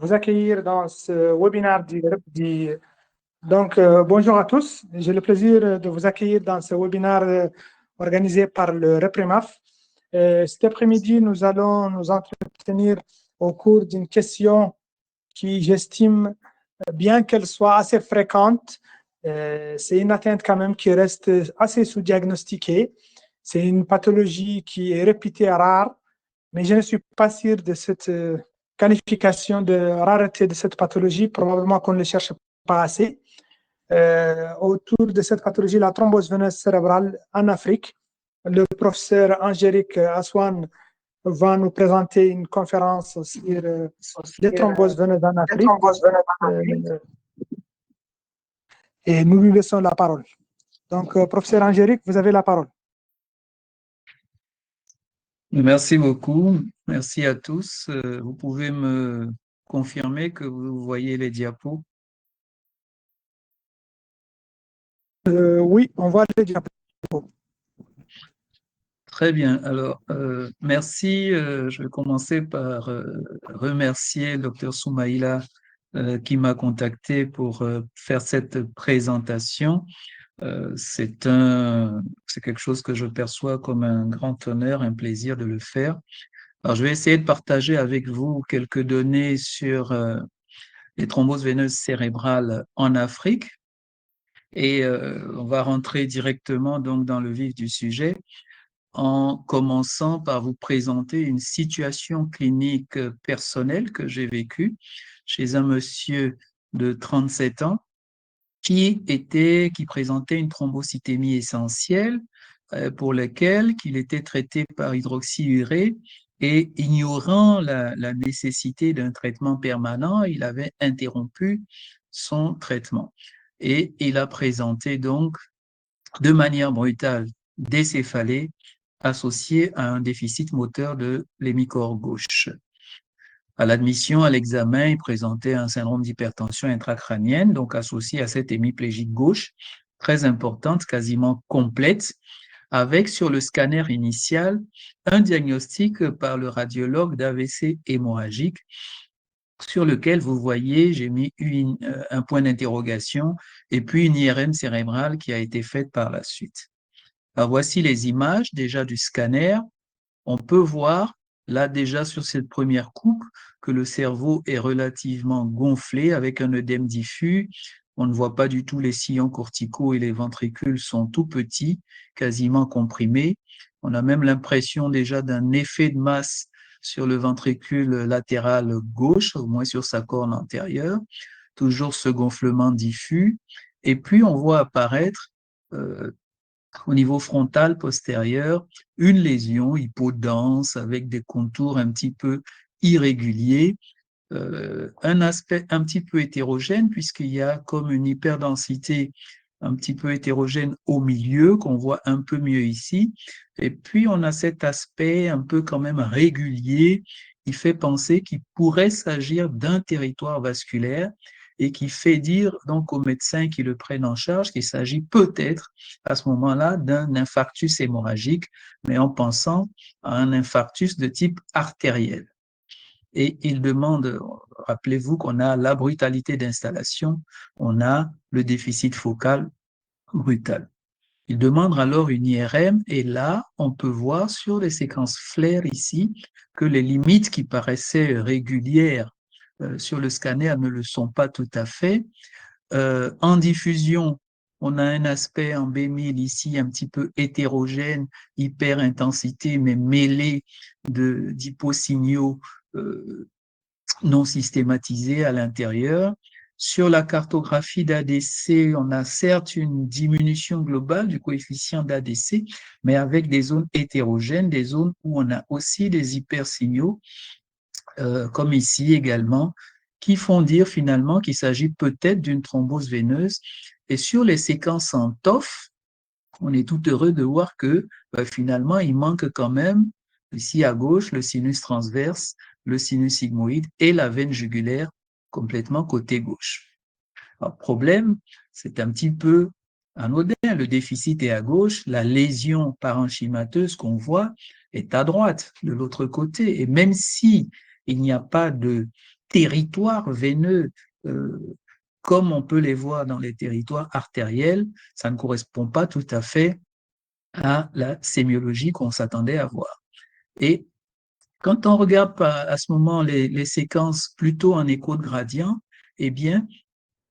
vous accueillir dans ce webinaire bonjour à tous. J'ai le plaisir de vous accueillir dans ce webinaire organisé par le REPREMAF. Cet après-midi, nous allons nous entretenir au cours d'une question qui, j'estime, bien qu'elle soit assez fréquente, c'est une atteinte quand même qui reste assez sous-diagnostiquée. C'est une pathologie qui est réputée rare, mais je ne suis pas sûr de cette qualification de rareté de cette pathologie. Probablement qu'on ne le cherche pas assez. Autour de cette pathologie, la thrombose veineuse cérébrale en Afrique, le professeur Angélique Aswan va nous présenter une conférence sur les thromboses veineuses en Afrique. Et nous lui laissons la parole. Donc, professeur Angélique, vous avez la parole. Merci beaucoup. Merci à tous. Vous pouvez me confirmer que vous voyez les diapos? Oui, on voit les diapos. Très bien. Alors, merci. Je vais commencer par remercier le Dr Soumaïla qui m'a contacté pour faire cette présentation. C'est quelque chose que je perçois comme un grand honneur, un plaisir de le faire. Alors, je vais essayer de partager avec vous quelques données sur les thromboses veineuses cérébrales en Afrique. Et on va rentrer directement donc dans le vif du sujet en commençant par vous présenter une situation clinique personnelle que j'ai vécue chez un monsieur de 37 ans qui présentait une thrombocytémie essentielle pour laquelle il était traité par hydroxyurée et ignorant la nécessité d'un traitement permanent, il avait interrompu son traitement. Et il a présenté donc de manière brutale des céphalées associées à un déficit moteur de l'hémicorps gauche. À l'admission à l'examen, il présentait un syndrome d'hypertension intracrânienne, donc associé à cette hémiplégie gauche, très importante, quasiment complète, avec sur le scanner initial un diagnostic par le radiologue d'AVC hémorragique, sur lequel vous voyez, j'ai mis un point d'interrogation et puis une IRM cérébrale qui a été faite par la suite. Alors voici les images déjà du scanner. On peut voir là déjà sur cette première coupe que le cerveau est relativement gonflé avec un œdème diffus. On ne voit pas du tout les sillons corticaux et les ventricules sont tout petits, quasiment comprimés. On a même l'impression déjà d'un effet de masse sur le ventricule latéral gauche, au moins sur sa corne antérieure. Toujours ce gonflement diffus. Et puis on voit apparaître au niveau frontal postérieur, une lésion hypodense avec des contours un petit peu irréguliers, un aspect un petit peu hétérogène puisqu'il y a comme une hyperdensité un petit peu hétérogène au milieu qu'on voit un peu mieux ici. Et puis on a cet aspect un peu quand même régulier qui fait penser qu'il pourrait s'agir d'un territoire vasculaire et qui fait dire donc aux médecins qui le prennent en charge qu'il s'agit peut-être à ce moment-là d'un infarctus hémorragique, mais en pensant à un infarctus de type artériel. Et il demande, rappelez-vous qu'on a la brutalité d'installation, on a le déficit focal brutal. Il demande alors une IRM et là, on peut voir sur les séquences flair ici que les limites qui paraissaient régulières sur le scanner ne le sont pas tout à fait. En diffusion, on a un aspect en B1000 ici un petit peu hétérogène, hyper-intensité, mais mêlé d'hyposignaux non systématisés à l'intérieur. Sur la cartographie d'ADC, on a certes une diminution globale du coefficient d'ADC, mais avec des zones hétérogènes, des zones où on a aussi des hypersignaux, comme ici également, qui font dire finalement qu'il s'agit peut-être d'une thrombose veineuse. Et sur les séquences en TOF, on est tout heureux de voir que finalement, il manque quand même, ici à gauche, le sinus transverse, le sinus sigmoïde et la veine jugulaire complètement côté gauche. Alors, problème, c'est un petit peu anodin. Le déficit est à gauche, la lésion parenchymateuse qu'on voit est à droite, de l'autre côté. Et même si Il n'y a pas de territoire veineux comme on peut les voir dans les territoires artériels. Ça ne correspond pas tout à fait à la sémiologie qu'on s'attendait à voir. Et quand on regarde à ce moment les séquences plutôt en écho de gradient, eh bien,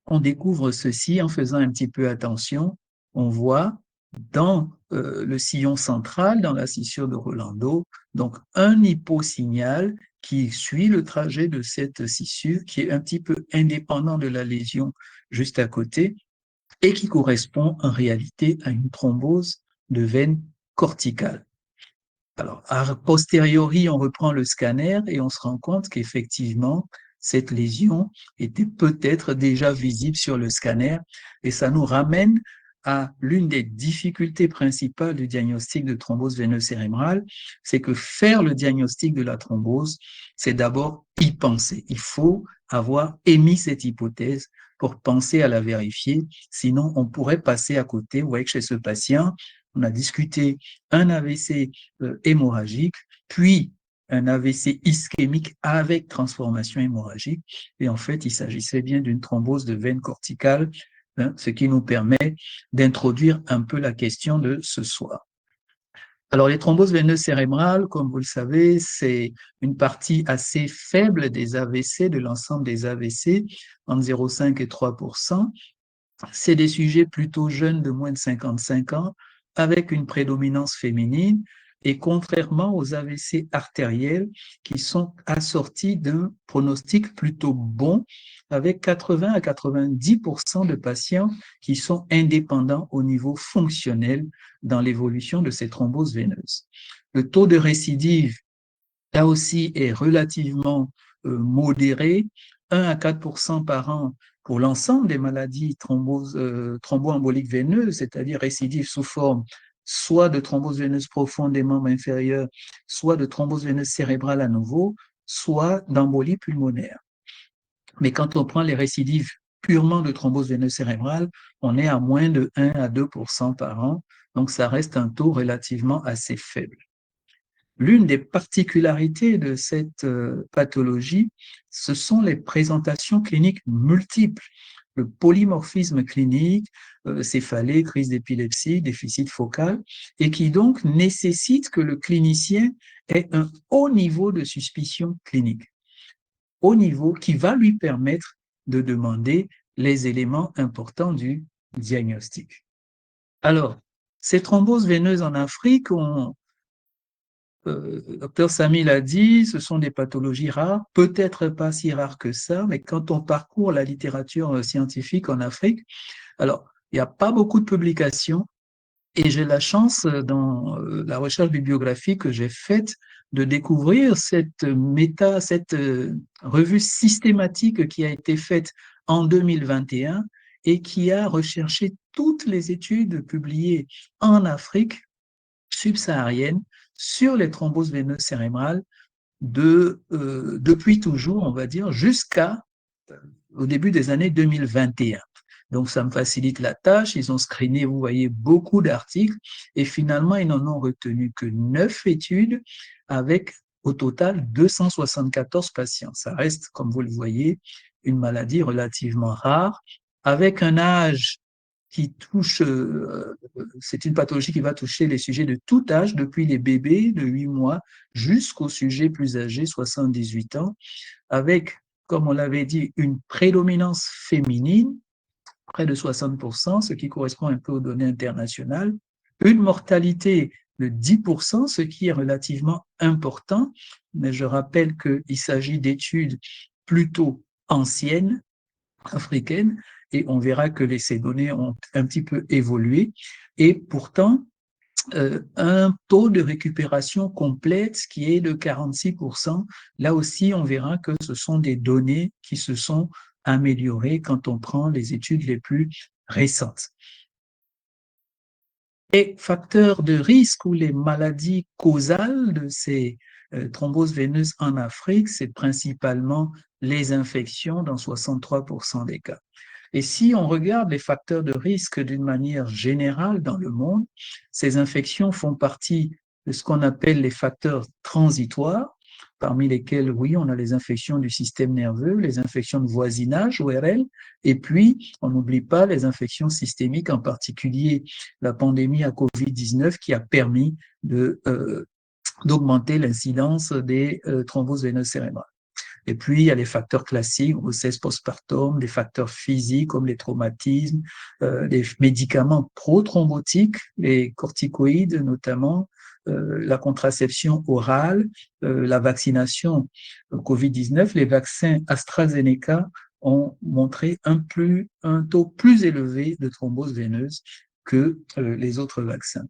on découvre ceci en faisant un petit peu attention. On voit dans le sillon central, dans la scissure de Rolando, donc un hyposignal qui suit le trajet de cette scissure, qui est un petit peu indépendant de la lésion juste à côté et qui correspond en réalité à une thrombose de veine corticale. Alors, a posteriori, on reprend le scanner et on se rend compte qu'effectivement, cette lésion était peut-être déjà visible sur le scanner et ça nous ramène à l'une des difficultés principales du diagnostic de thrombose veineuse cérébrale, c'est que faire le diagnostic de la thrombose, c'est d'abord y penser. Il faut avoir émis cette hypothèse pour penser à la vérifier, sinon on pourrait passer à côté. Vous voyez que chez ce patient, on a discuté un AVC hémorragique, puis un AVC ischémique avec transformation hémorragique. Et en fait, il s'agissait bien d'une thrombose de veine corticale, hein, ce qui nous permet d'introduire un peu la question de ce soir. Alors, les thromboses veineuses cérébrales, comme vous le savez, c'est une partie assez faible des AVC, de l'ensemble des AVC, entre 0,5 et 3%. C'est des sujets plutôt jeunes de moins de 55 ans, avec une prédominance féminine, et contrairement aux AVC artériels qui sont assortis d'un pronostic plutôt bon, avec 80 à 90% de patients qui sont indépendants au niveau fonctionnel dans l'évolution de ces thromboses veineuses. Le taux de récidive, là aussi, est relativement modéré, 1 à 4% par an pour l'ensemble des maladies thromboemboliques veineuses, c'est-à-dire récidives sous forme soit de thrombose veineuse profonde des membres inférieurs, soit de thrombose veineuse cérébrale à nouveau, soit d'embolie pulmonaire. Mais quand on prend les récidives purement de thrombose veineuse cérébrale, on est à moins de 1 à 2% par an, donc ça reste un taux relativement assez faible. L'une des particularités de cette pathologie, ce sont les présentations cliniques multiples, le polymorphisme clinique, céphalée, crise d'épilepsie, déficit focal, et qui donc nécessite que le clinicien ait un haut niveau de suspicion clinique, haut niveau qui va lui permettre de demander les éléments importants du diagnostic. Alors, ces thromboses veineuses en Afrique ont Docteur Samy l'a dit, ce sont des pathologies rares, peut-être pas si rares que ça, mais quand on parcourt la littérature scientifique en Afrique, alors il n'y a pas beaucoup de publications et j'ai la chance dans la recherche bibliographique que j'ai faite de découvrir cette revue systématique qui a été faite en 2021 et qui a recherché toutes les études publiées en Afrique subsaharienne sur les thromboses veineuses cérébrales depuis toujours, on va dire, jusqu'à au début des années 2021. Donc, ça me facilite la tâche. Ils ont screené, vous voyez, beaucoup d'articles et finalement, ils n'en ont retenu que 9 études avec au total 274 patients. Ça reste, comme vous le voyez, une maladie relativement rare avec un âge qui touche, c'est une pathologie qui va toucher les sujets de tout âge, depuis les bébés de 8 mois jusqu'aux sujets plus âgés, 78 ans, avec, comme on l'avait dit, une prédominance féminine, près de 60%, ce qui correspond un peu aux données internationales, une mortalité de 10%, ce qui est relativement important, mais je rappelle qu'il s'agit d'études plutôt anciennes, africaines, et on verra que ces données ont un petit peu évolué. Et pourtant, un taux de récupération complète qui est de 46%. Là aussi, on verra que ce sont des données qui se sont améliorées quand on prend les études les plus récentes. Les facteurs de risque ou les maladies causales de ces thromboses veineuses en Afrique, c'est principalement les infections dans 63% des cas. Et si on regarde les facteurs de risque d'une manière générale dans le monde, ces infections font partie de ce qu'on appelle les facteurs transitoires. parmi lesquelles, oui, on a les infections du système nerveux, les infections de voisinage, ORL, et puis on n'oublie pas les infections systémiques, en particulier la pandémie à Covid-19 qui a permis d'augmenter l'incidence des thromboses veineuses cérébrales. Et puis, il y a les facteurs classiques, grossesse postpartum, des facteurs physiques comme les traumatismes, les médicaments prothrombotiques, les corticoïdes notamment, la contraception orale, la vaccination COVID-19, les vaccins AstraZeneca ont montré un taux plus élevé de thrombose veineuse que les autres vaccins.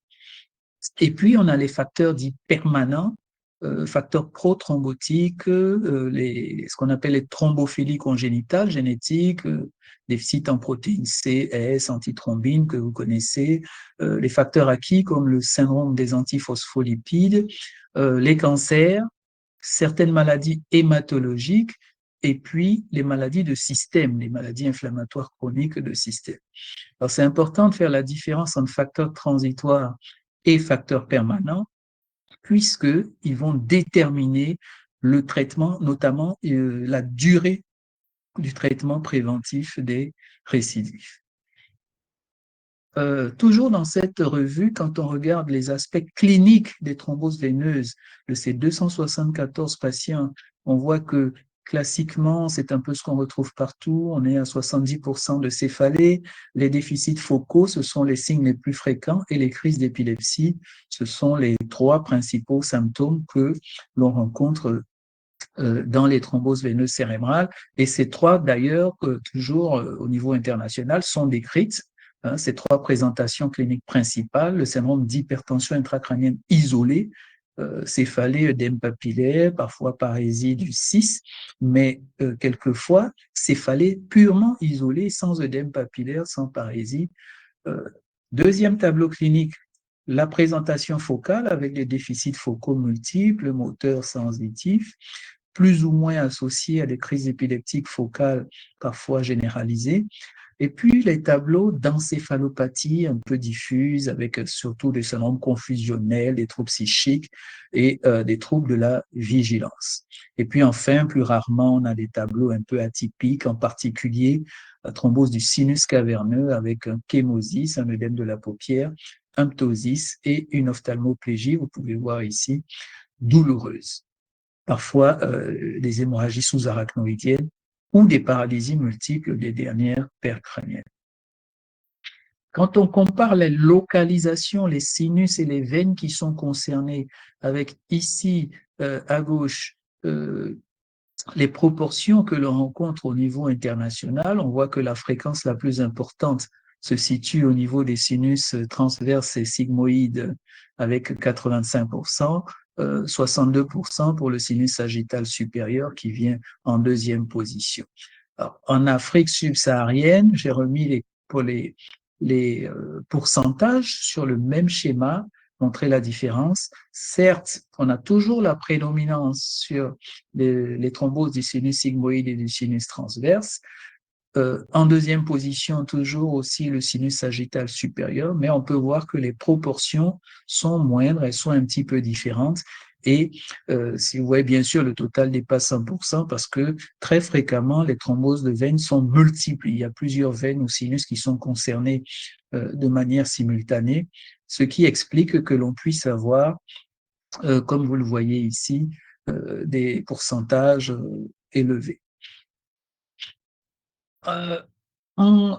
Et puis, on a les facteurs dits permanents, facteurs prothrombotiques, ce qu'on appelle les thrombophilies congénitales génétiques, déficit en protéines C, S, antithrombine que vous connaissez, les facteurs acquis comme le syndrome des antiphospholipides, les cancers, certaines maladies hématologiques, et puis les maladies de système, les maladies inflammatoires chroniques de système. Alors, c'est important de faire la différence entre facteurs transitoires et facteurs permanents, puisqu'ils vont déterminer le traitement, notamment la durée du traitement préventif des récidives. Toujours dans cette revue, quand on regarde les aspects cliniques des thromboses veineuses de ces 274 patients, on voit que classiquement, c'est un peu ce qu'on retrouve partout. On est à 70% de céphalée. Les déficits focaux, ce sont les signes les plus fréquents, et les crises d'épilepsie, ce sont les trois principaux symptômes que l'on rencontre dans les thromboses veineuses cérébrales. Et ces trois, d'ailleurs, toujours au niveau international, sont décrites. Ces trois présentations cliniques principales: le syndrome d'hypertension intracrânienne isolée, céphalée, œdème papillaire, parfois parésie du 6, mais quelquefois céphalée purement isolée, sans œdème papillaire, sans parésie. Deuxième tableau clinique, la présentation focale avec les déficits focaux multiples, moteurs, sensitifs, plus ou moins associés à des crises épileptiques focales parfois généralisées. Et puis les tableaux d'encéphalopathie un peu diffuses, avec surtout des syndromes confusionnels, des troubles psychiques et des troubles de la vigilance. Et puis enfin, plus rarement, on a des tableaux un peu atypiques, en particulier la thrombose du sinus caverneux avec un chémosis, un œdème de la paupière, un ptosis et une ophtalmoplégie, vous pouvez voir ici, douloureuse. Parfois des hémorragies sous-arachnoïdiennes ou des paralysies multiples des dernières paires crâniennes. Quand on compare les localisations, les sinus et les veines qui sont concernés, avec ici à gauche les proportions que l'on rencontre au niveau international, on voit que la fréquence la plus importante se situe au niveau des sinus transverses et sigmoïdes avec 85%, 62% pour le sinus sagittal supérieur qui vient en deuxième position. Alors, en Afrique subsaharienne, j'ai remis les pourcentages sur le même schéma, montrer la différence. Certes, on a toujours la prédominance sur les thromboses du sinus sigmoïde et du sinus transverse. En deuxième position, toujours aussi le sinus sagittal supérieur, mais on peut voir que les proportions sont moindres, elles sont un petit peu différentes. Et si vous voyez, bien sûr, le total dépasse 100% parce que très fréquemment, les thromboses de veines sont multiples. Il y a plusieurs veines ou sinus qui sont concernés de manière simultanée, ce qui explique que l'on puisse avoir, comme vous le voyez ici, des pourcentages élevés.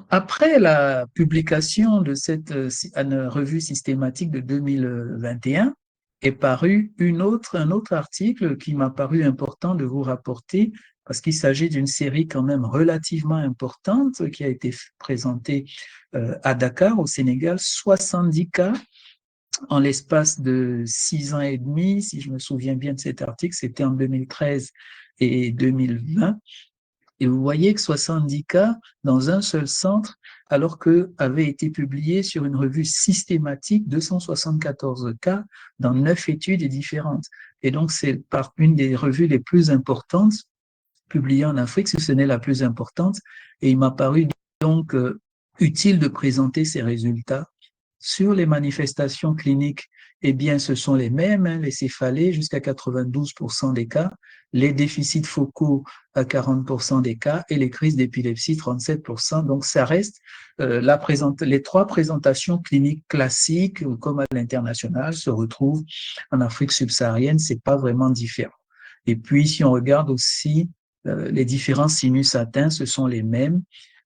Après la publication de cette revue systématique de 2021, est paru un autre article qui m'a paru important de vous rapporter parce qu'il s'agit d'une série quand même relativement importante qui a été présentée à Dakar, au Sénégal, 70 cas en l'espace de 6 ans et demi, si je me souviens bien de cet article, c'était en 2013 et 2020. Et vous voyez que 70 cas dans un seul centre, alors qu'avaient été publiés sur une revue systématique 274 cas dans 9 études différentes. Et donc, c'est par une des revues les plus importantes publiées en Afrique, si ce n'est la plus importante. Et il m'a paru donc utile de présenter ces résultats sur les manifestations cliniques eh bien, ce sont les mêmes, hein, les céphalées jusqu'à 92% des cas, les déficits focaux à 40% des cas et les crises d'épilepsie 37%. Donc, ça reste les trois présentations cliniques classiques, comme à l'international, se retrouvent en Afrique subsaharienne. C'est pas vraiment différent. Et puis, si on regarde aussi les différents sinus atteints, ce sont les mêmes.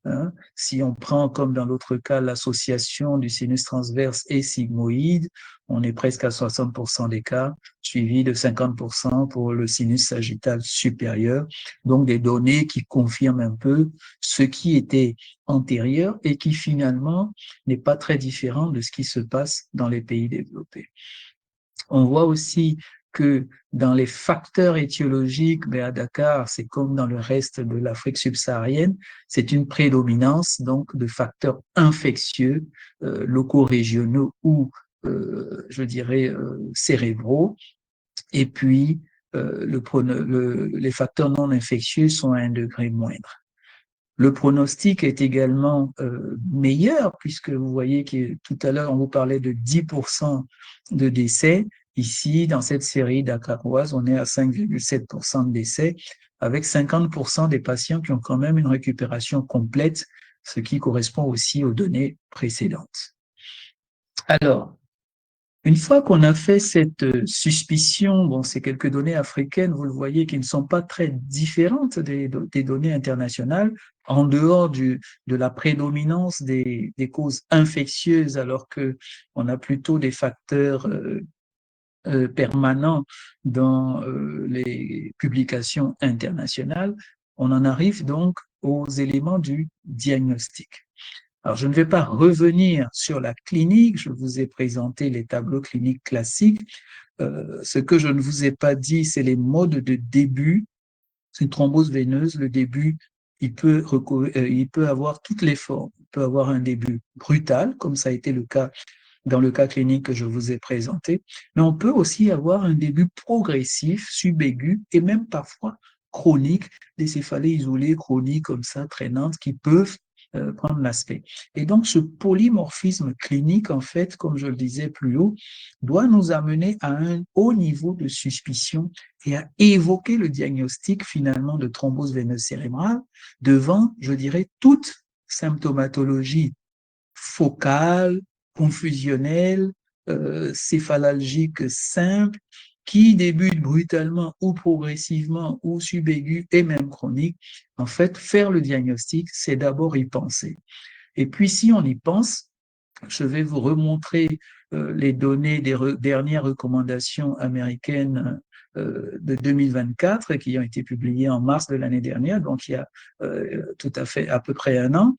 Hein. Si on prend, comme dans l'autre cas, l'association du sinus transverse et sigmoïde, on est presque à 60% des cas, suivi de 50% pour le sinus sagittal supérieur. Donc, des données qui confirment un peu ce qui était antérieur et qui finalement n'est pas très différent de ce qui se passe dans les pays développés. On voit aussi que dans les facteurs étiologiques, à Dakar, c'est comme dans le reste de l'Afrique subsaharienne, c'est une prédominance donc de facteurs infectieux, locaux, régionaux ou, je dirais, cérébraux. Et puis, les facteurs non infectieux sont à un degré moindre. Le pronostic est également meilleur, puisque vous voyez que tout à l'heure, on vous parlait de 10% de décès. Ici, dans cette série dakaroise, on est à 5,7% de décès, avec 50% des patients qui ont quand même une récupération complète, ce qui correspond aussi aux données précédentes. Alors, une fois qu'on a fait cette suspicion, bon, ces quelques données africaines, vous le voyez, qui ne sont pas très différentes des données internationales, en dehors de la prédominance des causes infectieuses, alors que on a plutôt des facteurs permanents dans les publications internationales, on en arrive donc aux éléments du diagnostic. Alors, je ne vais pas revenir sur la clinique, je vous ai présenté les tableaux cliniques classiques. Ce que je ne vous ai pas dit, c'est les modes de début. C'est une thrombose veineuse, le début, il peut avoir toutes les formes. Il peut avoir un début brutal, comme ça a été le cas dans le cas clinique que je vous ai présenté, mais on peut aussi avoir un début progressif, subaigu et même parfois chronique, des céphalées isolées chroniques comme ça, traînantes, qui peuvent prendre l'aspect. Et donc, ce polymorphisme clinique, en fait, comme je le disais plus haut, doit nous amener à un haut niveau de suspicion et à évoquer le diagnostic finalement de thrombose veineuse cérébrale devant, je dirais, toute symptomatologie focale, confusionnelle, céphalalgique simple, qui débute brutalement ou progressivement ou subaigu et même chronique. En fait, faire le diagnostic, c'est d'abord y penser. Et puis, si on y pense, je vais vous remontrer les données des dernières recommandations américaines de 2024 qui ont été publiées en mars de l'année dernière, donc il y a tout à fait à peu près un an,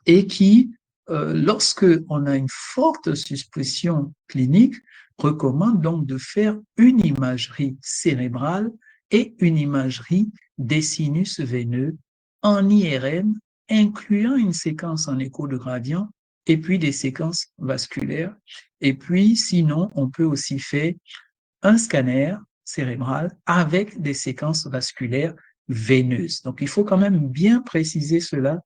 et qui, lorsque on a une forte suspicion clinique, recommande donc de faire une imagerie cérébrale et une imagerie des sinus veineux en IRM, incluant une séquence en écho de gradient et puis des séquences vasculaires. Et puis, sinon, on peut aussi faire un scanner cérébral avec des séquences vasculaires veineuses. Donc, il faut quand même bien préciser cela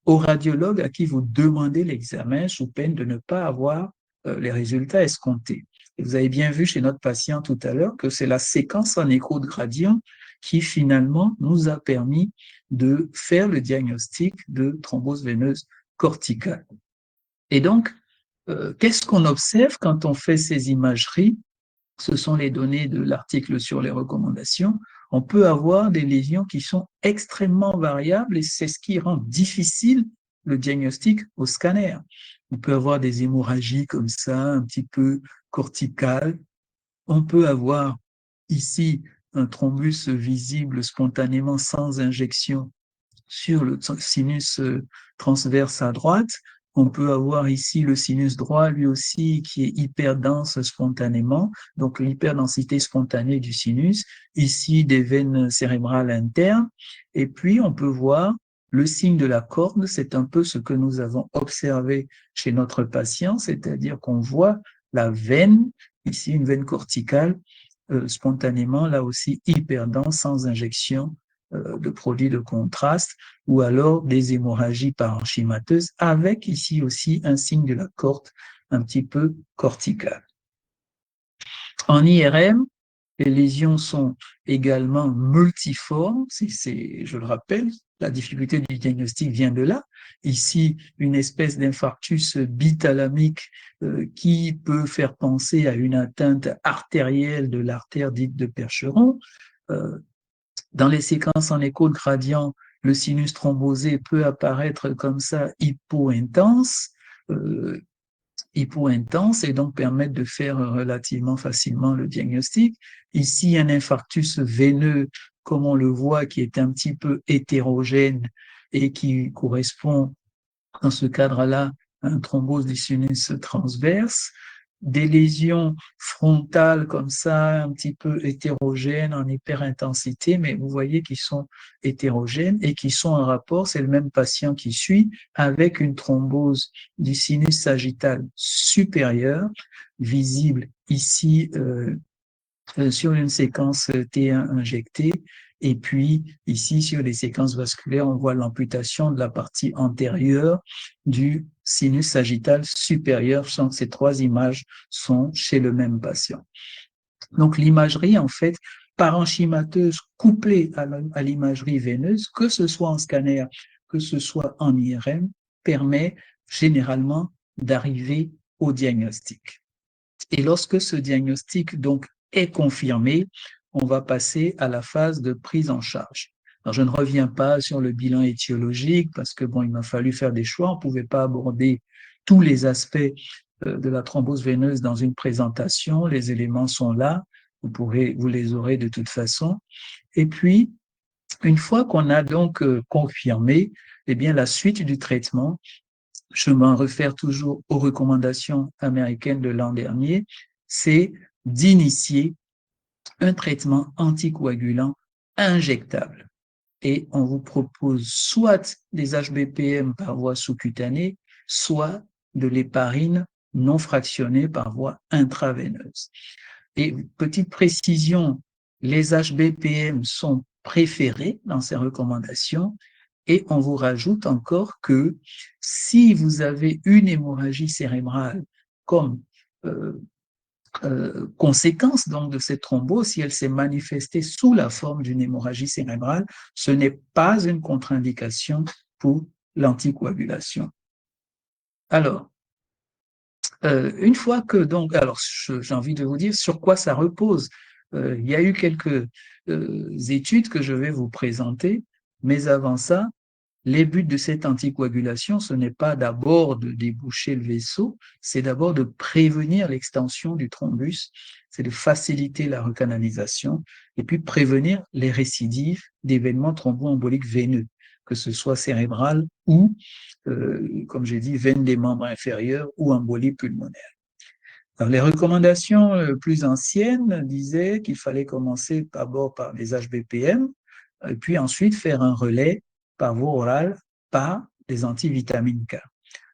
au radiologue à qui vous demandez l'examen sous peine de ne pas avoir les résultats escomptés. Et vous avez bien vu chez notre patient tout à l'heure que c'est la séquence en écho de gradient qui finalement nous a permis de faire le diagnostic de thrombose veineuse corticale. Et donc, qu'est-ce qu'on observe quand on fait ces imageries? Ce sont les données de l'article sur les recommandations. On peut avoir des lésions qui sont extrêmement variables et c'est ce qui rend difficile le diagnostic au scanner. On peut avoir des hémorragies comme ça, un petit peu corticales. On peut avoir ici un thrombus visible spontanément sans injection sur le sinus transverse à droite. On peut avoir ici le sinus droit, lui aussi, qui est hyperdense spontanément, donc l'hyperdensité spontanée du sinus. Ici, des veines cérébrales internes. Et puis, on peut voir le signe de la corde, c'est un peu ce que nous avons observé chez notre patient, c'est-à-dire qu'on voit la veine, ici une veine corticale, spontanément, là aussi hyperdense, sans injection de produits de contraste, ou alors des hémorragies parenchymateuses, avec ici aussi un signe de la corde un petit peu corticale. En IRM, les lésions sont également multiformes. Je le rappelle, la difficulté du diagnostic vient de là. Ici, une espèce d'infarctus bithalamique qui peut faire penser à une atteinte artérielle de l'artère dite de Percheron. Dans les séquences en écho de gradient, le sinus thrombosé peut apparaître comme ça hypo-intense, et donc permettre de faire relativement facilement le diagnostic. Ici, un infarctus veineux, comme on le voit, qui est un petit peu hétérogène et qui correspond dans ce cadre-là à une thrombose du sinus transverse. Des lésions frontales comme ça, un petit peu hétérogènes en hyperintensité, mais vous voyez qu'ils sont hétérogènes et qui sont en rapport, c'est le même patient qui suit, avec une thrombose du sinus sagittal supérieur, visible ici sur une séquence T1 injectée. Et puis, ici, sur les séquences vasculaires, on voit l'amputation de la partie antérieure du sinus sagittal supérieur. Ces trois images sont chez le même patient. Donc, l'imagerie, en fait, parenchymateuse couplée à l'imagerie veineuse, que ce soit en scanner, que ce soit en IRM, permet généralement d'arriver au diagnostic. Et lorsque ce diagnostic, donc, est confirmé, on va passer à la phase de prise en charge. Alors, je ne reviens pas sur le bilan étiologique parce que, bon, il m'a fallu faire des choix. On ne pouvait pas aborder tous les aspects de la thrombose veineuse dans une présentation. Les éléments sont là. Vous les aurez de toute façon. Et puis, une fois qu'on a donc confirmé, eh bien, la suite du traitement, je m'en réfère toujours aux recommandations américaines de l'an dernier, c'est d'initier un traitement anticoagulant injectable. Et on vous propose soit des HBPM par voie sous-cutanée, soit de l'héparine non fractionnée par voie intraveineuse. Et petite précision, les HBPM sont préférés dans ces recommandations et on vous rajoute encore que si vous avez une hémorragie cérébrale comme conséquence donc de cette thrombose, si elle s'est manifestée sous la forme d'une hémorragie cérébrale, ce n'est pas une contre-indication pour l'anticoagulation. Alors, une fois que donc, alors j'ai envie de vous dire sur quoi ça repose. Il y a eu quelques études que je vais vous présenter, mais avant ça, les buts de cette anticoagulation, ce n'est pas d'abord de déboucher le vaisseau, c'est d'abord de prévenir l'extension du thrombus, c'est de faciliter la recanalisation et puis prévenir les récidives d'événements thromboemboliques veineux, que ce soit cérébral ou, comme j'ai dit, veine des membres inférieurs ou embolie pulmonaire. Alors, les recommandations plus anciennes disaient qu'il fallait commencer d'abord par les HBPM, et puis ensuite faire un relais par voie orale par les antivitamines K.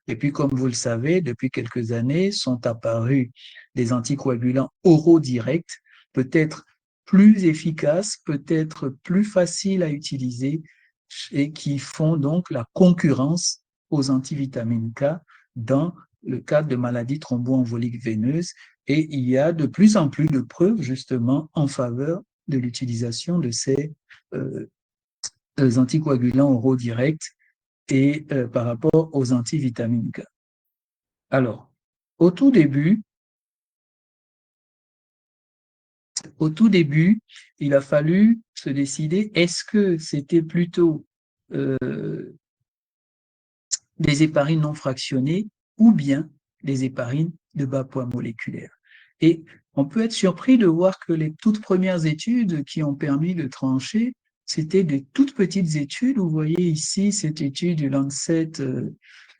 Et puis, comme vous le savez, depuis quelques années, sont apparus des anticoagulants oraux directs, peut-être plus efficaces, peut-être plus faciles à utiliser et qui font donc la concurrence aux antivitamines K dans le cadre de maladies thromboemboliques veineuses. Et il y a de plus en plus de preuves justement en faveur de l'utilisation de ces anticoagulants oraux directs et par rapport aux antivitamines K. Alors, au tout début, il a fallu se décider, est-ce que c'était plutôt des héparines non fractionnées ou bien des héparines de bas poids moléculaire. Et on peut être surpris de voir que les toutes premières études qui ont permis de trancher, c'était des toutes petites études. Vous voyez ici cette étude du Lancet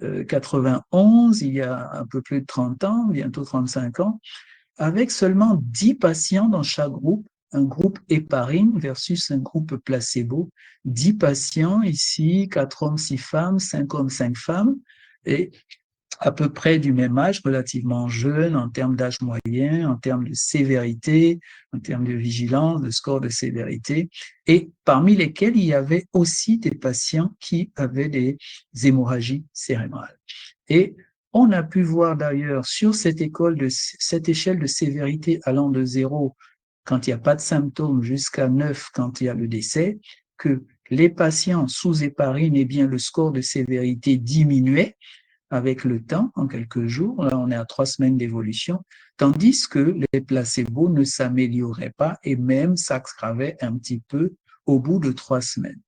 91, il y a un peu plus de 30 ans, bientôt 35 ans, avec seulement 10 patients dans chaque groupe, un groupe héparine versus un groupe placebo. 10 patients ici, 4 hommes, 6 femmes, 5 hommes, 5 femmes, et à peu près du même âge, relativement jeunes en termes d'âge moyen, en termes de sévérité, en termes de vigilance, de score de sévérité, et parmi lesquels il y avait aussi des patients qui avaient des hémorragies cérébrales. Et On a pu voir d'ailleurs sur cette échelle de sévérité allant de 0 quand il n'y a pas de symptômes jusqu'à 9 quand il y a le décès, que les patients sous héparine, eh bien, le score de sévérité diminuait avec le temps, en quelques jours. Là, on est à 3 semaines d'évolution, tandis que les placebos ne s'amélioraient pas et même s'aggravaient un petit peu au bout de 3 semaines.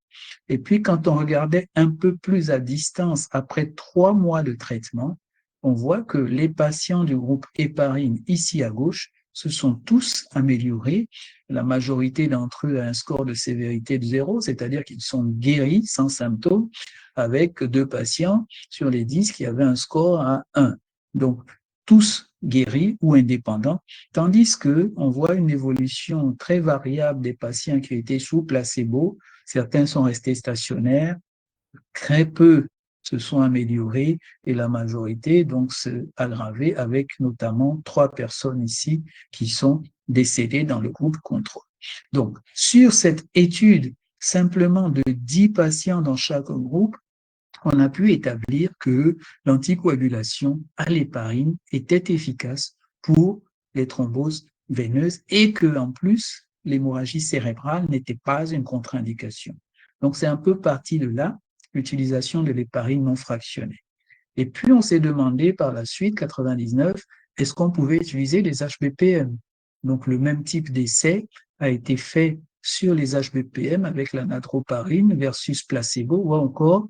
Et puis, quand on regardait un peu plus à distance, après 3 mois de traitement, on voit que les patients du groupe héparine, ici à gauche, se sont tous améliorés. La majorité d'entre eux a un score de sévérité de 0, c'est-à-dire qu'ils sont guéris sans symptômes, avec 2 patients sur les 10 qui avaient un score à 1. Donc, tous guéris ou indépendants, tandis qu'on voit une évolution très variable des patients qui étaient sous placebo. Certains sont restés stationnaires, très peu se sont améliorés et la majorité donc s'est aggravée avec notamment 3 personnes ici qui sont décédées dans le groupe contrôle. Donc, sur cette étude simplement de 10 patients dans chaque groupe, on a pu établir que l'anticoagulation à l'héparine était efficace pour les thromboses veineuses et que, en plus, l'hémorragie cérébrale n'était pas une contre-indication. Donc, c'est un peu parti de là l'utilisation de l'héparine non fractionnée. Et puis, on s'est demandé par la suite, 99, est-ce qu'on pouvait utiliser les HBPM? Donc, le même type d'essai a été fait sur les HBPM avec la natroparine versus placebo ou encore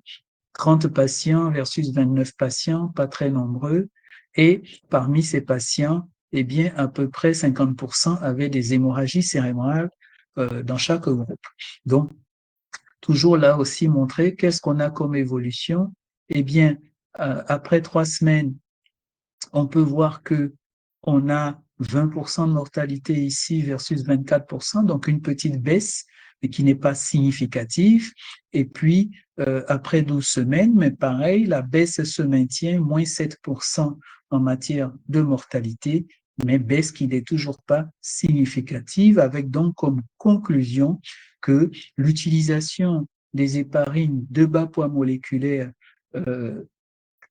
30 patients versus 29 patients, pas très nombreux. Et parmi ces patients, eh bien, à peu près 50% avaient des hémorragies cérébrales dans chaque groupe. Donc, toujours là aussi montrer qu'est-ce qu'on a comme évolution. Eh bien, après 3 semaines, on peut voir que on a 20% de mortalité ici versus 24%, donc une petite baisse, mais qui n'est pas significative. Et puis, après 12 semaines, mais pareil, la baisse se maintient, moins 7% en matière de mortalité, mais baisse qui n'est toujours pas significative, avec donc comme conclusion que l'utilisation des héparines de bas poids moléculaire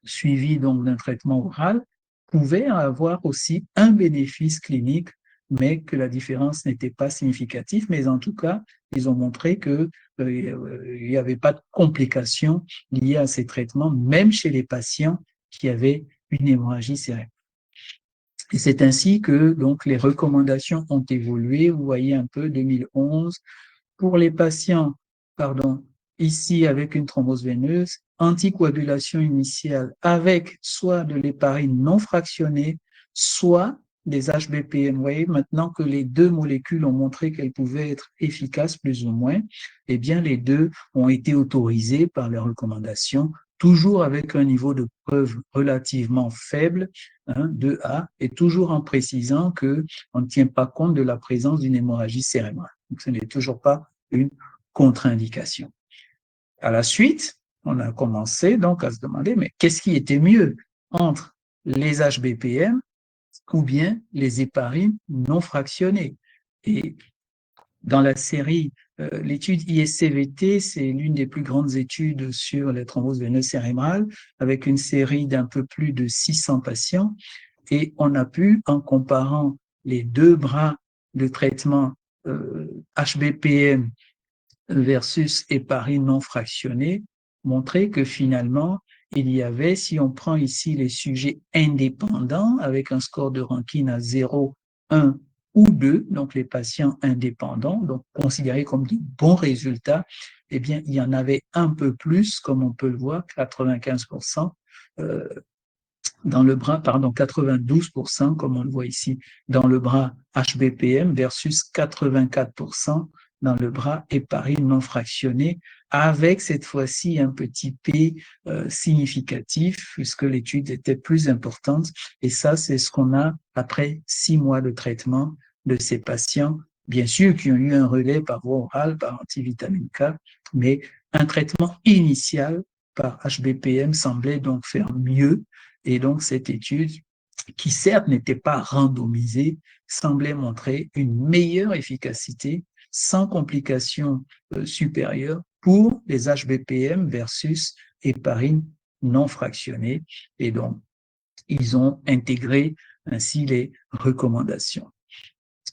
suivi donc d'un traitement oral, pouvait avoir aussi un bénéfice clinique, mais que la différence n'était pas significative. Mais en tout cas, ils ont montré que il n'y avait pas de complications liées à ces traitements, même chez les patients qui avaient une hémorragie cérébrale. Et c'est ainsi que donc les recommandations ont évolué. Vous voyez un peu 2011 pour les patients, pardon, ici avec une thrombose veineuse, anticoagulation initiale avec soit de l'héparine non fractionnée, soit des HBPM. Vous voyez, maintenant que les 2 molécules ont montré qu'elles pouvaient être efficaces plus ou moins, eh bien les 2 ont été autorisés par les recommandations, toujours avec un niveau de preuve relativement faible, 2A, et toujours en précisant qu'on ne tient pas compte de la présence d'une hémorragie cérébrale. Donc, ce n'est toujours pas une contre-indication. À la suite, on a commencé donc à se demander, mais qu'est-ce qui était mieux entre les HBPM ou bien les héparines non fractionnées? Et dans la série, l'étude ISCVT, c'est l'une des plus grandes études sur les thromboses veineuses cérébrales, avec une série d'un peu plus de 600 patients. Et on a pu, en comparant les 2 bras de traitement HBPM versus héparine non fractionnée, montrer que finalement, il y avait, si on prend ici les sujets indépendants avec un score de Rankine à 0, 1 ou 2, donc les patients indépendants, donc considérés comme de bons résultats, eh bien, il y en avait un peu plus, comme on peut le voir, 95%, dans le bras, pardon, 92%, comme on le voit ici, dans le bras HBPM versus 84% dans le bras héparine non fractionné, avec cette fois-ci un petit P significatif, puisque l'étude était plus importante. Et ça, c'est ce qu'on a après 6 mois de traitement de ces patients, bien sûr, qui ont eu un relais par voie orale, par antivitamine K, mais un traitement initial par HBPM semblait donc faire mieux. Et donc, cette étude, qui certes n'était pas randomisée, semblait montrer une meilleure efficacité sans complications supérieures pour les HBPM versus héparine non fractionnée. Et donc, ils ont intégré ainsi les recommandations.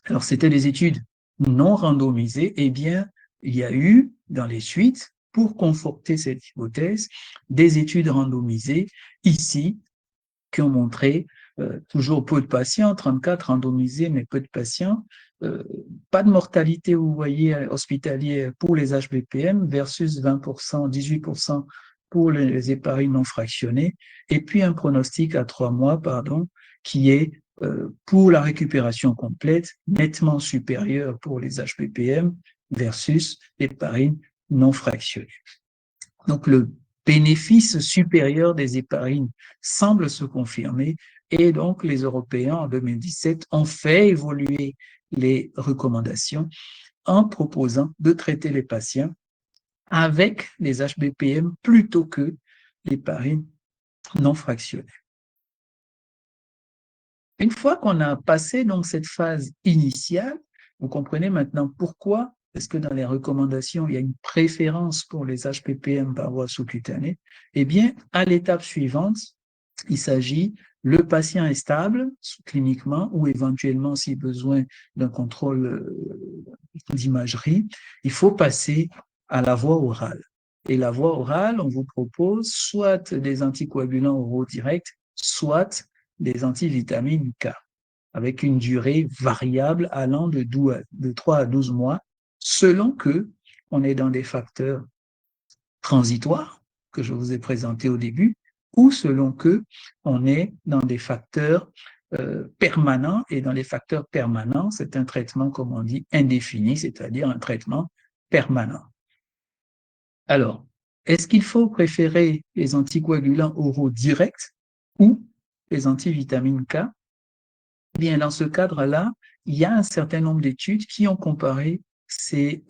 Alors, c'était des études non randomisées. Eh bien, il y a eu, dans les suites, pour conforter cette hypothèse, des études randomisées ici qui ont montré toujours peu de patients, 34 randomisés, mais peu de patients, pas de mortalité, vous voyez, hospitalière pour les HBPM versus 20%, 18% pour les héparines non fractionnées, et puis un pronostic à 3 mois, pardon, qui est pour la récupération complète nettement supérieur pour les HBPM versus l'héparine non fractionnée. Donc, le bénéfice supérieur des héparines semble se confirmer et donc les Européens en 2017 ont fait évoluer les recommandations en proposant de traiter les patients avec les HBPM plutôt que l'héparine non fractionnée. Une fois qu'on a passé donc cette phase initiale, vous comprenez maintenant pourquoi est-ce que dans les recommandations, il y a une préférence pour les HPPM par voie sous-cutanée? Eh bien, à l'étape suivante, il s'agit, le patient est stable cliniquement ou éventuellement, si besoin d'un contrôle d'imagerie, il faut passer à la voie orale. Et la voie orale, on vous propose soit des anticoagulants oraux directs, soit des antivitamines K, avec une durée variable allant de 3 à 12 mois, selon que on est dans des facteurs transitoires que je vous ai présentés au début, ou selon que on est dans des facteurs permanents, et dans les facteurs permanents, c'est un traitement, comme on dit, indéfini, c'est-à-dire un traitement permanent. Alors, est-ce qu'il faut préférer les anticoagulants oraux directs ou les antivitamines K? Bien, dans ce cadre-là, il y a un certain nombre d'études qui ont comparé ces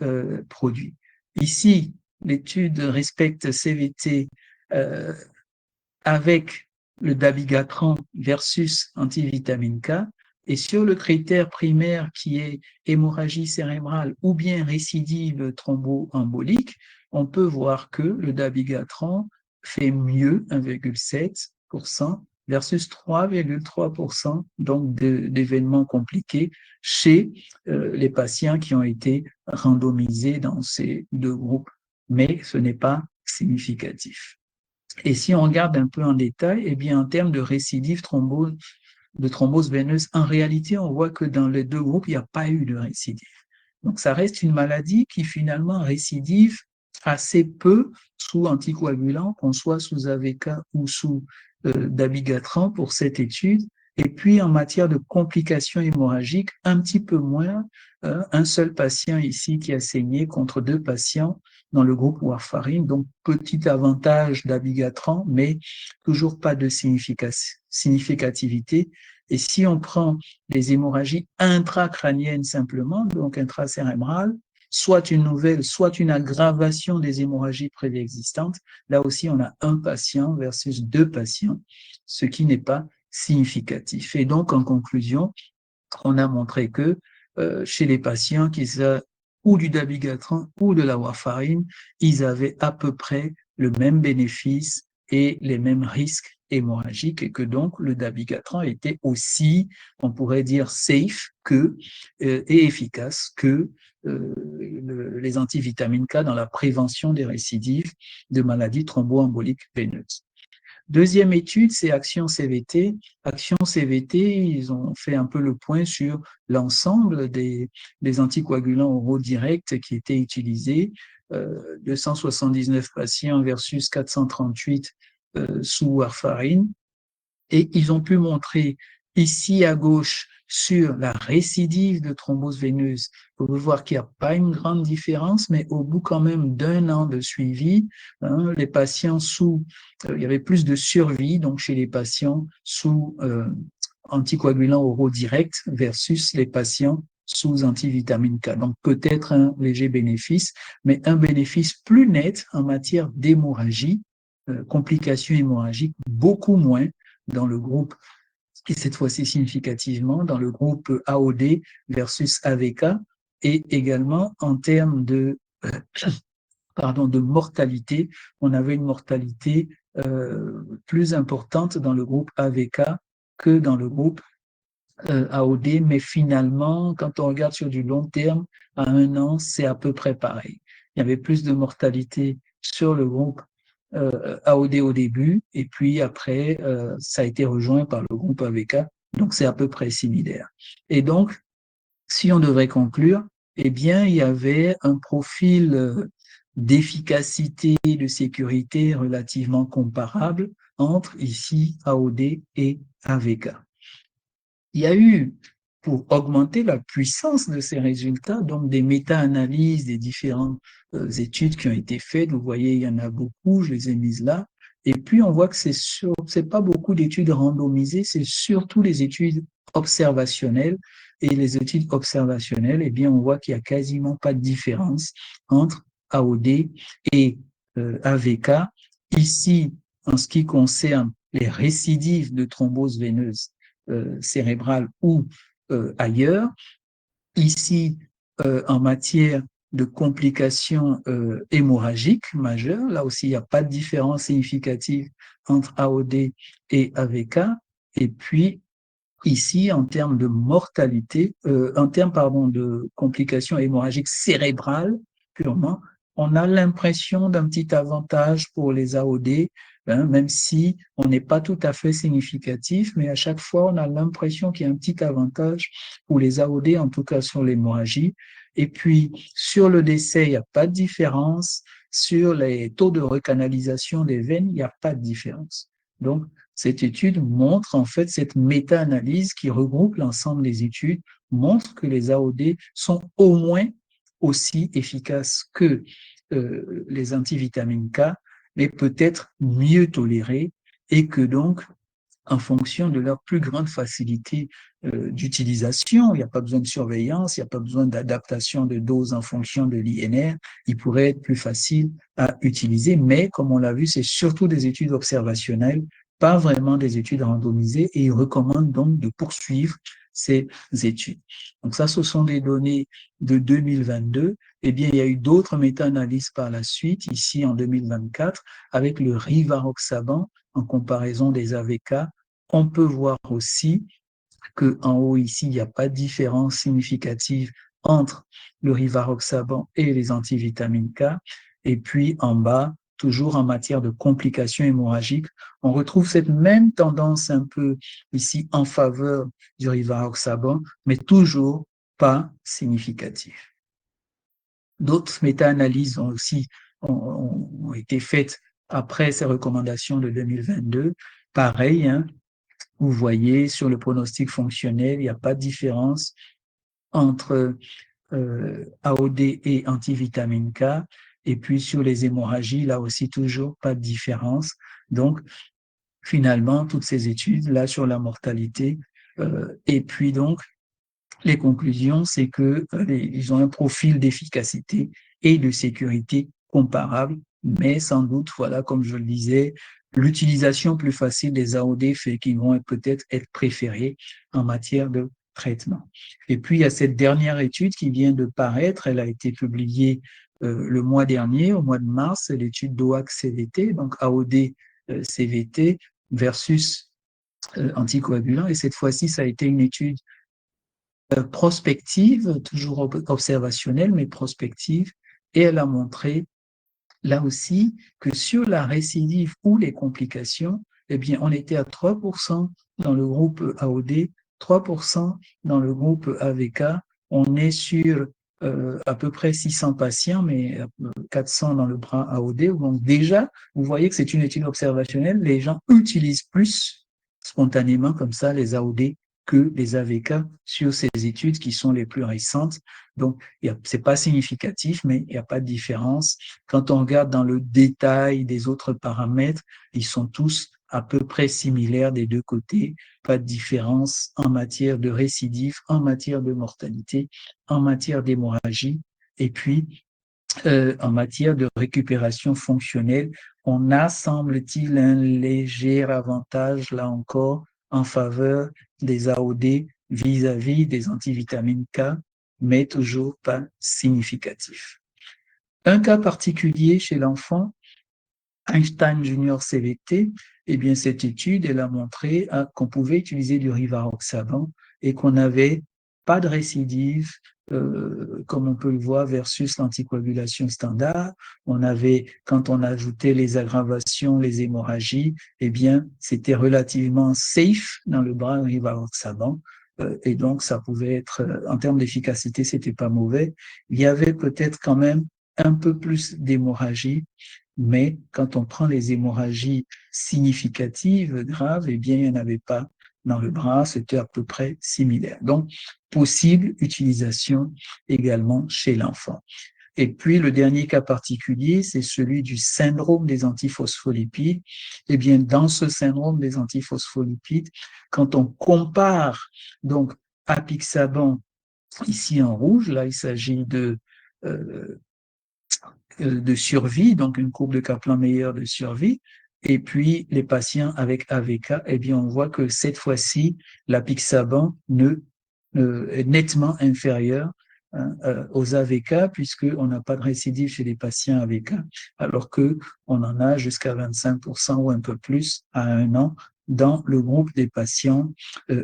produits. Ici, l'étude respecte CVT avec le dabigatran versus antivitamine K, et sur le critère primaire qui est hémorragie cérébrale ou bien récidive thromboembolique, on peut voir que le dabigatran fait mieux, 1,7%, versus 3,3% donc d'événements compliqués chez les patients qui ont été randomisés dans ces deux groupes, mais ce n'est pas significatif. Et si on regarde un peu en détail, eh bien, en termes de récidive de thrombose veineuse, en réalité, on voit que dans les deux groupes, il n'y a pas eu de récidive. Donc, ça reste une maladie qui finalement récidive assez peu sous anticoagulants, qu'on soit sous AVK ou sous dabigatran pour cette étude. Et puis, en matière de complications hémorragiques, un petit peu moins. Un seul patient ici qui a saigné contre 2 patients dans le groupe warfarine. Donc, petit avantage dabigatran, mais toujours pas de significativité. Et si on prend les hémorragies intracrâniennes simplement, donc intracérébrales, soit une nouvelle, soit une aggravation des hémorragies préexistantes, là aussi on a 1 patient versus 2 patients, ce qui n'est pas significatif. Et donc, en conclusion, on a montré que chez les patients qui ou du dabigatran ou de la warfarine, ils avaient à peu près le même bénéfice et les mêmes risques hémorragiques, et que donc le dabigatran était aussi, on pourrait dire, safe et efficace que les antivitamines K dans la prévention des récidives de maladies thromboemboliques veineuses. Deuxième étude, c'est Action CVT. Action CVT, ils ont fait un peu le point sur l'ensemble des anticoagulants oraux directs qui étaient utilisés, 279 patients versus 438 sous warfarine. Et ils ont pu montrer ici à gauche sur la récidive de thrombose veineuse. Vous pouvez voir qu'il n'y a pas une grande différence, mais au bout quand même d'1 an de suivi, les patients il y avait plus de survie donc chez les patients sous anticoagulants oraux directs versus les patients sous antivitamine K. Donc peut-être un léger bénéfice, mais un bénéfice plus net en matière d'hémorragie, complications hémorragiques, beaucoup moins dans le groupe, et cette fois-ci significativement, dans le groupe AOD versus AVK, et également en termes de mortalité, on avait une mortalité plus importante dans le groupe AVK que dans le groupe AOD, mais finalement, quand on regarde sur du long terme, à 1 an, c'est à peu près pareil. Il y avait plus de mortalité sur le groupe AOD au début, et puis après, ça a été rejoint par le groupe AVK, donc c'est à peu près similaire. Et donc, si on devrait conclure, eh bien, il y avait un profil d'efficacité, de sécurité relativement comparable entre ici AOD et AVK. Il y a eu, pour augmenter la puissance de ces résultats, donc des méta-analyses des différentes études qui ont été faites. Vous voyez, il y en a beaucoup, je les ai mises là. Et puis, on voit que c'est pas beaucoup d'études randomisées, c'est surtout les études observationnelles. Et les études observationnelles, eh bien, on voit qu'il n'y a quasiment pas de différence entre AOD et AVK. Ici, en ce qui concerne les récidives de thrombose veineuse cérébrale ou ailleurs. Ici, en matière de complications hémorragiques majeures, là aussi, il n'y a pas de différence significative entre AOD et AVK. Et puis, ici, en termes de mortalité, en termes, pardon, de complications hémorragiques cérébrales, purement, on a l'impression d'un petit avantage pour les AOD, hein, même si on n'est pas tout à fait significatif, mais à chaque fois, on a l'impression qu'il y a un petit avantage pour les AOD, en tout cas sur l'hémorragie. Et puis, sur le décès, il n'y a pas de différence. Sur les taux de recanalisation des veines, il n'y a pas de différence. Donc, cette étude montre en fait cette méta-analyse qui regroupe l'ensemble des études, montre que les AOD sont au moins aussi efficaces que les antivitamines K, mais peut-être mieux tolérés et que donc en fonction de leur plus grande facilité d'utilisation. Il n'y a pas besoin de surveillance, il n'y a pas besoin d'adaptation de dose en fonction de l'INR. Il pourrait être plus facile à utiliser, mais comme on l'a vu, c'est surtout des études observationnelles, pas vraiment des études randomisées, et ils recommandent donc de poursuivre ces études. Donc ça, ce sont des données de 2022. Eh bien, il y a eu d'autres méta-analyses par la suite, ici en 2024, avec le rivaroxaban en comparaison des AVK. On peut voir aussi qu'en haut ici, il n'y a pas de différence significative entre le rivaroxaban et les antivitamines K. Et puis en bas, toujours en matière de complications hémorragiques, on retrouve cette même tendance un peu ici en faveur du rivaroxaban, mais toujours pas significative. D'autres méta-analyses ont aussi ont été faites après ces recommandations de 2022. Pareil, hein, vous voyez, sur le pronostic fonctionnel, il n'y a pas de différence entre AOD et antivitamine K. Et puis sur les hémorragies, là aussi, toujours pas de différence. Donc, finalement, toutes ces études, là, sur la mortalité, et puis donc, les conclusions, c'est que ils ont un profil d'efficacité et de sécurité comparable, mais sans doute, voilà, comme je le disais, l'utilisation plus facile des AOD fait qu'ils vont peut-être être préférés en matière de traitement. Et puis, il y a cette dernière étude qui vient de paraître, elle a été publiée le mois dernier, au mois de mars, c'est l'étude DOAC-CVT, donc AOD-CVT versus anticoagulant, et cette fois-ci, ça a été une étude prospective, toujours observationnelle, mais prospective, et elle a montré là aussi que sur la récidive ou les complications, eh bien, on était à 3% dans le groupe AOD, 3% dans le groupe AVK. On est sur à peu près 600 patients, mais 400 dans le bras AOD. Donc déjà, vous voyez que c'est une étude observationnelle. Les gens utilisent plus spontanément comme ça les AOD que les AVK sur ces études qui sont les plus récentes. Donc, c'est pas significatif, mais il n'y a pas de différence. Quand on regarde dans le détail des autres paramètres, ils sont tous à peu près similaires des deux côtés. Pas de différence en matière de récidive, en matière de mortalité, en matière d'hémorragie. Et puis, en matière de récupération fonctionnelle, on a, semble-t-il, un léger avantage, là encore, en faveur des AOD vis-à-vis des antivitamines K, mais toujours pas significatif. Un cas particulier chez l'enfant, Einstein Junior CVT, eh bien, cette étude, elle a montré qu'on pouvait utiliser du rivaroxaban et qu'on n'avait pas de récidive, comme on peut le voir, versus l'anticoagulation standard. On avait, quand on ajoutait les aggravations, les hémorragies, eh bien, c'était relativement safe dans le bras rivaroxaban. Et donc, ça pouvait être, en termes d'efficacité, c'était pas mauvais. Il y avait peut-être quand même un peu plus d'hémorragie, mais quand on prend les hémorragies significatives, graves, eh bien, il n'y en avait pas dans le bras, c'était à peu près similaire. Donc, possible utilisation également chez l'enfant. Et puis, le dernier cas particulier, c'est celui du syndrome des antiphospholipides. Eh bien, dans ce syndrome des antiphospholipides, quand on compare donc apixaban ici en rouge, là, il s'agit euh, de survie, donc une courbe de Kaplan-Meier de survie, et puis les patients avec AVK, eh bien, on voit que cette fois-ci, l'apixaban est nettement inférieur aux AVK, puisqu'on n'a pas de récidive chez les patients AVK, alors qu'on en a jusqu'à 25% ou un peu plus à 1 an dans le groupe des patients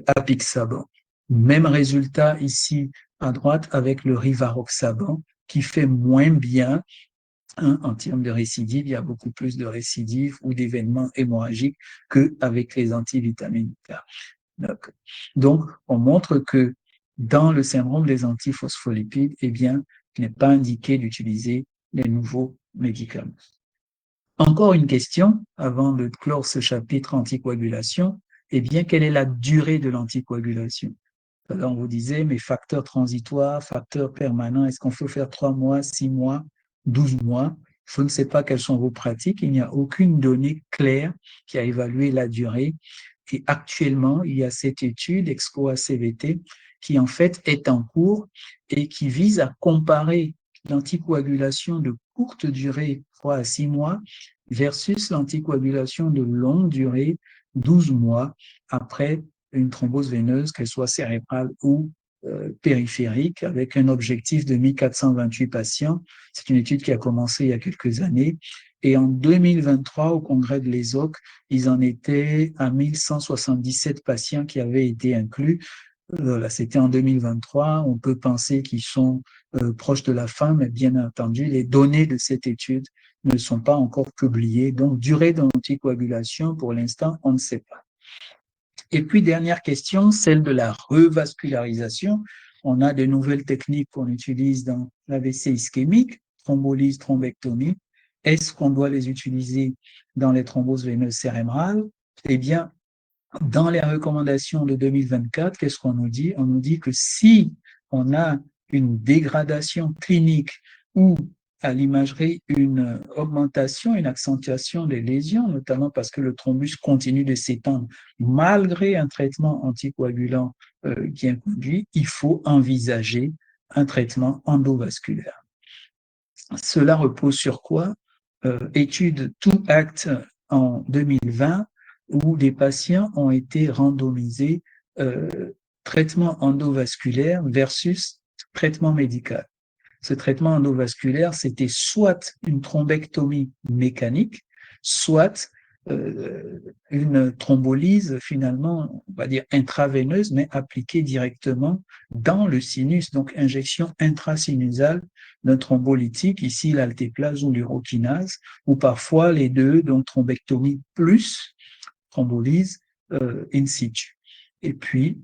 apixaban. Même résultat ici à droite avec le rivaroxaban, qui fait moins bien en termes de récidive. Il y a beaucoup plus de récidives ou d'événements hémorragiques qu'avec les antivitamines K. Donc, on montre que dans le syndrome des antiphospholipides, eh bien, il n'est pas indiqué d'utiliser les nouveaux médicaments. Encore une question avant de clore ce chapitre anticoagulation, eh bien, quelle est la durée de l'anticoagulation? Alors, on vous disait, mais facteurs transitoires, facteurs permanents, est-ce qu'on peut faire 3 mois, 6 mois, 12 mois? Je ne sais pas quelles sont vos pratiques. Il n'y a aucune donnée claire qui a évalué la durée. Et actuellement, il y a cette étude, EXCOA-CVT, qui en fait est en cours et qui vise à comparer l'anticoagulation de courte durée, 3 à 6 mois, versus l'anticoagulation de longue durée, 12 mois, après une thrombose veineuse, qu'elle soit cérébrale ou périphérique, avec un objectif de 1428 patients. C'est une étude qui a commencé il y a quelques années. Et en 2023, au congrès de l'ESOC, ils en étaient à 1177 patients qui avaient été inclus. Voilà, c'était en 2023. On peut penser qu'ils sont proches de la fin, mais bien entendu, les données de cette étude ne sont pas encore publiées. Donc, durée d'anticoagulation, pour l'instant, on ne sait pas. Et puis, dernière question, celle de la revascularisation. On a de nouvelles techniques qu'on utilise dans l'AVC ischémique, thrombolyse, thrombectomie. Est-ce qu'on doit les utiliser dans les thromboses veineuses cérébrales? Eh bien, dans les recommandations de 2024, qu'est-ce qu'on nous dit? On nous dit que si on a une dégradation clinique ou à l'imagerie une augmentation, une accentuation des lésions, notamment parce que le thrombus continue de s'étendre malgré un traitement anticoagulant qui est conduit, il faut envisager un traitement endovasculaire. Cela repose sur quoi? Étude tout acte en 2020 où des patients ont été randomisés traitement endovasculaire versus traitement médical. Ce traitement endovasculaire, c'était soit une thrombectomie mécanique, soit une thrombolyse finalement, on va dire intraveineuse, mais appliquée directement dans le sinus, donc injection intrasinusale d'un thrombolytique, ici l'altéplase ou l'urokinase, ou parfois les deux, donc thrombectomie plus thrombolyse in situ. Et puis,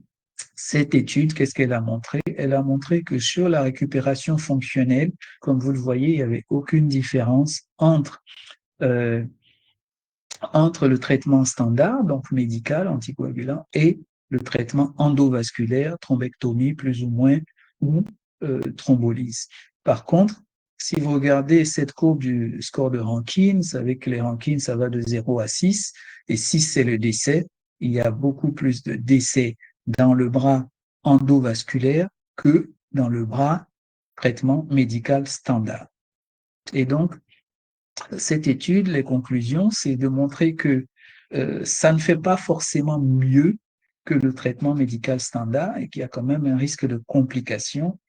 cette étude, qu'est-ce qu'elle a montré? Elle a montré que sur la récupération fonctionnelle, comme vous le voyez, il n'y avait aucune différence entre le traitement standard, donc médical, anticoagulant, et le traitement endovasculaire, thrombectomie plus ou moins, ou thrombolyse. Par contre, si vous regardez cette courbe du score de Rankine, vous savez que les Rankine, ça va de 0 à 6, et 6, c'est le décès. Il y a beaucoup plus de décès dans le bras endovasculaire que dans le bras traitement médical standard. Et donc, cette étude, les conclusions, c'est de montrer que ça ne fait pas forcément mieux que le traitement médical standard et qu'il y a quand même un risque de complications.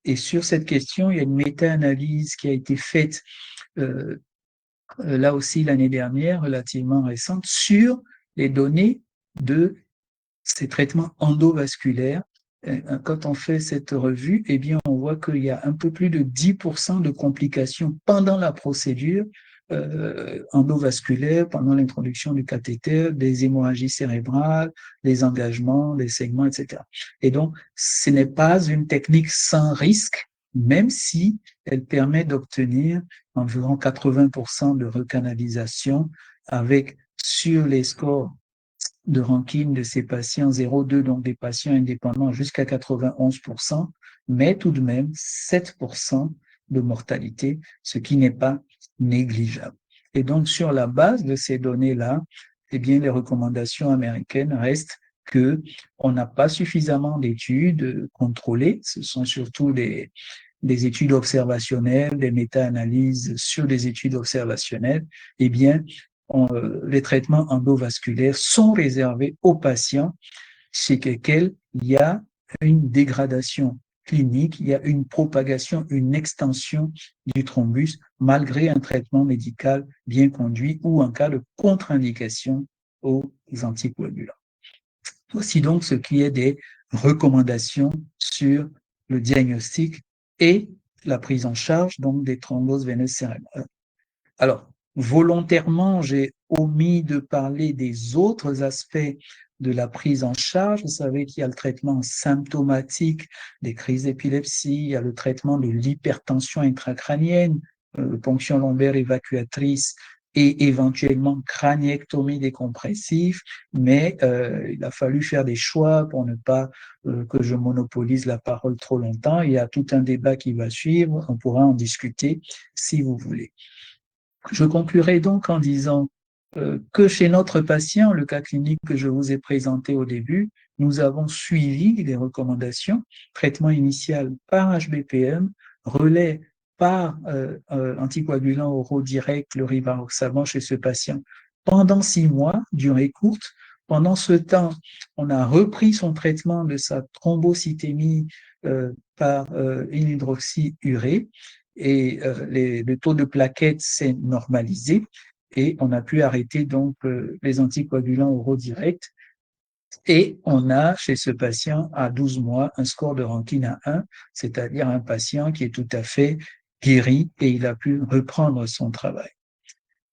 Et sur cette question, il y a une méta-analyse qui a été faite là aussi l'année dernière, relativement récente, sur les données de ces traitements endovasculaires. Quand on fait cette revue, eh bien, on voit qu'il y a un peu plus de 10% de complications pendant la procédure endovasculaire, pendant l'introduction du cathéter, des hémorragies cérébrales, des engagements, des segments, etc. Et donc, ce n'est pas une technique sans risque, même si elle permet d'obtenir environ 80% de recanalisation avec, sur les scores de ranking de ces patients 0,2, donc des patients indépendants, jusqu'à 91%, mais tout de même 7% de mortalité, ce qui n'est pas négligeable. Et donc, sur la base de ces données-là, eh bien, les recommandations américaines restent que on n'a pas suffisamment d'études contrôlées. Ce sont surtout des études observationnelles, des méta-analyses sur des études observationnelles. Eh bien, les traitements endovasculaires sont réservés aux patients chez lesquels il y a une dégradation clinique, il y a une propagation, une extension du thrombus malgré un traitement médical bien conduit ou en cas de contre-indication aux anticoagulants. Voici donc ce qui est des recommandations sur le diagnostic et la prise en charge donc des thromboses veineuses cérébrales. Alors, volontairement, j'ai omis de parler des autres aspects de la prise en charge. Vous savez qu'il y a le traitement symptomatique des crises d'épilepsie, il y a le traitement de l'hypertension intracrânienne, ponction lombaire évacuatrice et éventuellement craniectomie décompressive, mais il a fallu faire des choix pour ne pas que je monopolise la parole trop longtemps. Il y a tout un débat qui va suivre, on pourra en discuter si vous voulez. Je conclurai donc en disant que chez notre patient, le cas clinique que je vous ai présenté au début, nous avons suivi les recommandations, traitement initial par HBPM, relais par anticoagulant oraux direct, le rivaroxaban chez ce patient pendant 6 mois, durée courte. Pendant ce temps, on a repris son traitement de sa thrombocytémie par une hydroxyurée et le taux de plaquettes s'est normalisé et on a pu arrêter donc les anticoagulants oraux directs et on a chez ce patient à 12 mois un score de ranking à 1, c'est-à-dire un patient qui est tout à fait guéri et il a pu reprendre son travail.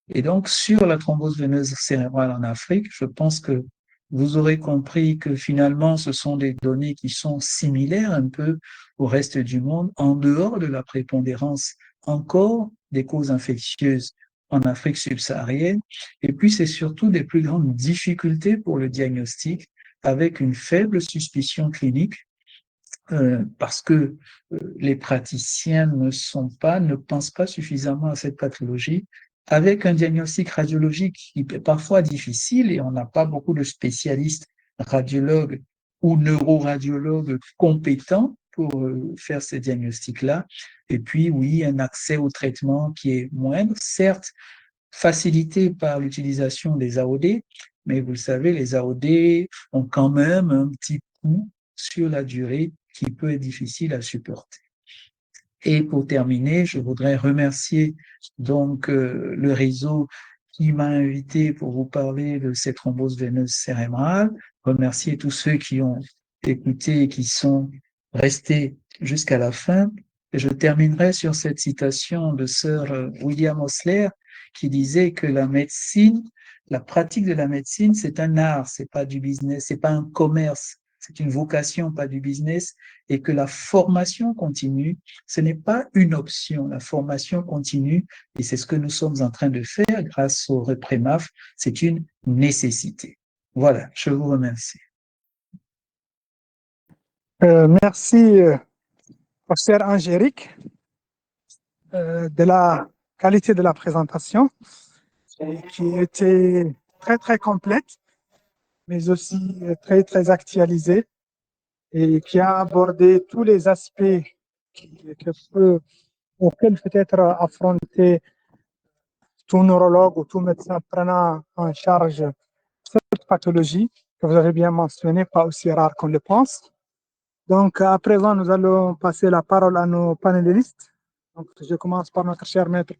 Et donc, sur la thrombose veineuse cérébrale en Afrique, je pense que vous aurez compris que finalement, ce sont des données qui sont similaires un peu au reste du monde, en dehors de la prépondérance encore des causes infectieuses en Afrique subsaharienne. Et puis, c'est surtout des plus grandes difficultés pour le diagnostic avec une faible suspicion clinique parce que les praticiens ne pensent pas suffisamment à cette pathologie, avec un diagnostic radiologique qui est parfois difficile et on n'a pas beaucoup de spécialistes radiologues ou neuroradiologues compétents pour faire ces diagnostics-là. Et puis, oui, un accès au traitement qui est moindre, certes facilité par l'utilisation des AOD, mais vous le savez, les AOD ont quand même un petit coût sur la durée qui peut être difficile à supporter. Et pour terminer, je voudrais remercier donc le réseau qui m'a invité pour vous parler de cette thrombose veineuse cérébrale, remercier tous ceux qui ont écouté et qui sont restés jusqu'à la fin. Et je terminerai sur cette citation de Sir William Osler qui disait que la médecine, la pratique de la médecine, c'est un art, c'est pas du business, c'est pas un commerce, c'est une vocation, pas du business, et que la formation continue, ce n'est pas une option, la formation continue, et c'est ce que nous sommes en train de faire grâce au REPREMAF, c'est une nécessité. Voilà, je vous remercie. Merci, professeur Angérique, de la qualité de la présentation, qui était très, très complète, mais aussi très, très actualisée, et qui a abordé tous les aspects auxquels peut être affronté tout neurologue ou tout médecin prenant en charge cette pathologie que vous avez bien mentionnée, pas aussi rare qu'on le pense. Donc, à présent, nous allons passer la parole à nos panélistes. Donc, je commence par notre cher maître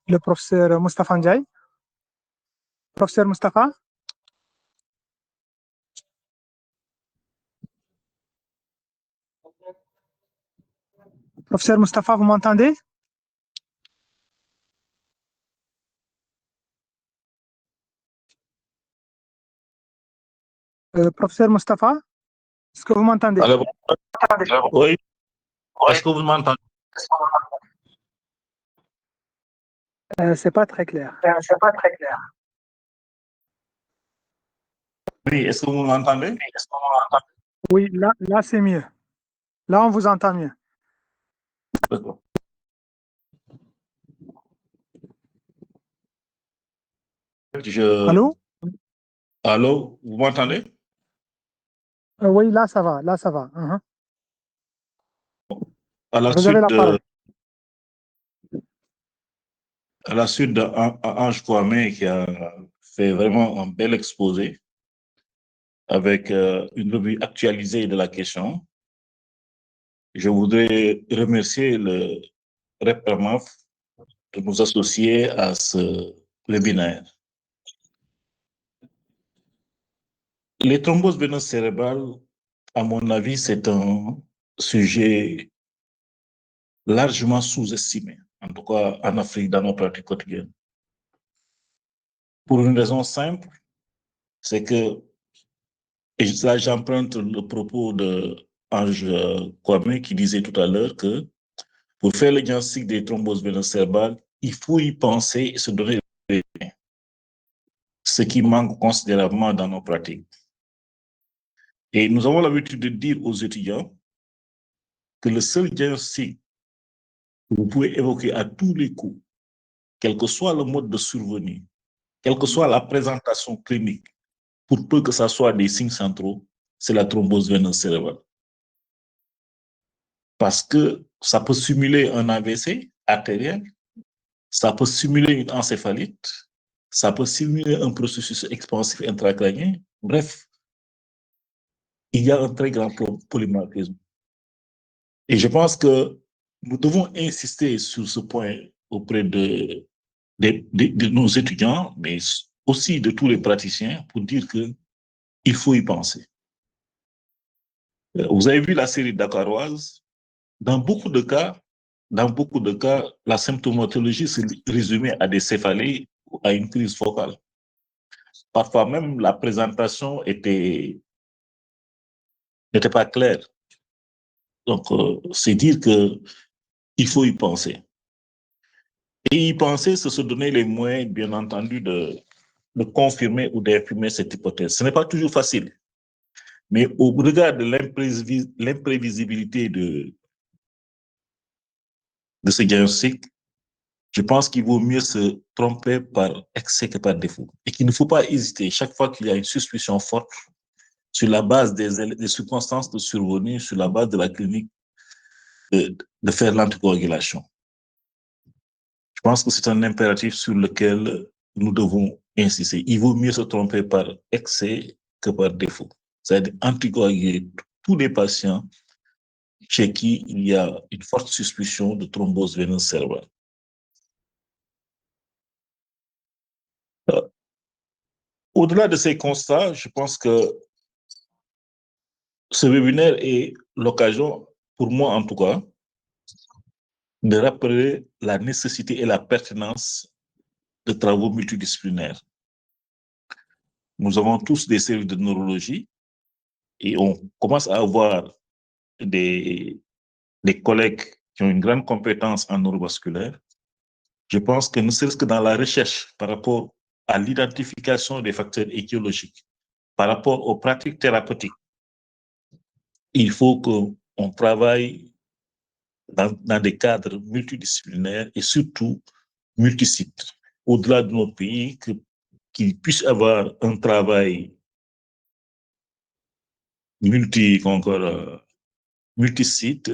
le professeur Moustapha Ndiaye. Professeur Moustapha? Professeur Moustapha, vous m'entendez? Professeur Moustapha, est-ce que vous m'entendez? Alors, oui, est-ce que vous m'entendez? C'est pas très clair. Oui, est-ce que vous m'entendez? Oui, là c'est mieux. Là, on vous entend mieux. D'accord. Allô? Allô, vous m'entendez? Oui, là ça va, là ça va. À la Vous avez la parole. À la suite d'Ange Kwame qui a fait vraiment un bel exposé avec une revue actualisée de la question, je voudrais remercier le REPREMAF de nous associer à ce webinaire. Les thromboses veineuses cérébrales, à mon avis, c'est un sujet largement sous-estimé, en tout cas en Afrique, dans nos pratiques quotidiennes. Pour une raison simple, c'est que, et là j'emprunte le propos de Ange Kwame qui disait tout à l'heure que pour faire le diagnostic des thromboses veineuses cérébrales, il faut y penser et se donner les moyens, ce qui manque considérablement dans nos pratiques. Et nous avons l'habitude de dire aux étudiants que le seul diagnostic que vous pouvez évoquer à tous les coups, quel que soit le mode de survenue, quelle que soit la présentation clinique, pour peu que ça soit des signes centraux, c'est la thrombose veineuse cérébrale. Parce que ça peut simuler un AVC artériel, ça peut simuler une encéphalite, ça peut simuler un processus expansif intracrânien. Bref, il y a un très grand polymorphisme. Et je pense que nous devons insister sur ce point auprès de nos étudiants, mais aussi de tous les praticiens, pour dire qu'il faut y penser. Vous avez vu la série dakaroise. Dans beaucoup de cas, la symptomatologie se résumait à des céphalées ou à une crise focale. Parfois même, la présentation n'était pas claire. Donc, c'est dire qu'il faut y penser. Et y penser, c'est se donner les moyens, bien entendu, de confirmer ou d'infirmer cette hypothèse. Ce n'est pas toujours facile. Mais au regard de l'imprévisibilité de ce diagnostic, je pense qu'il vaut mieux se tromper par excès que par défaut. Et qu'il ne faut pas hésiter, chaque fois qu'il y a une suspicion forte, sur la base des circonstances de survenue, sur la base de la clinique, de faire l'anticoagulation. Je pense que c'est un impératif sur lequel nous devons insister. Il vaut mieux se tromper par excès que par défaut. C'est-à-dire anticoaguler tous les patients chez qui il y a une forte suspicion de thrombose veineuse cérébrale. Au-delà de ces constats, je pense que ce webinaire est l'occasion, pour moi en tout cas, de rappeler la nécessité et la pertinence de travaux multidisciplinaires. Nous avons tous des services de neurologie et on commence à avoir des collègues qui ont une grande compétence en neurovasculaire. Je pense que ne serait-ce que dans la recherche par rapport à l'identification des facteurs étiologiques, par rapport aux pratiques thérapeutiques, il faut qu'on travaille dans des cadres multidisciplinaires et surtout multisites, au-delà de nos pays, qu'ils puissent avoir un travail multisite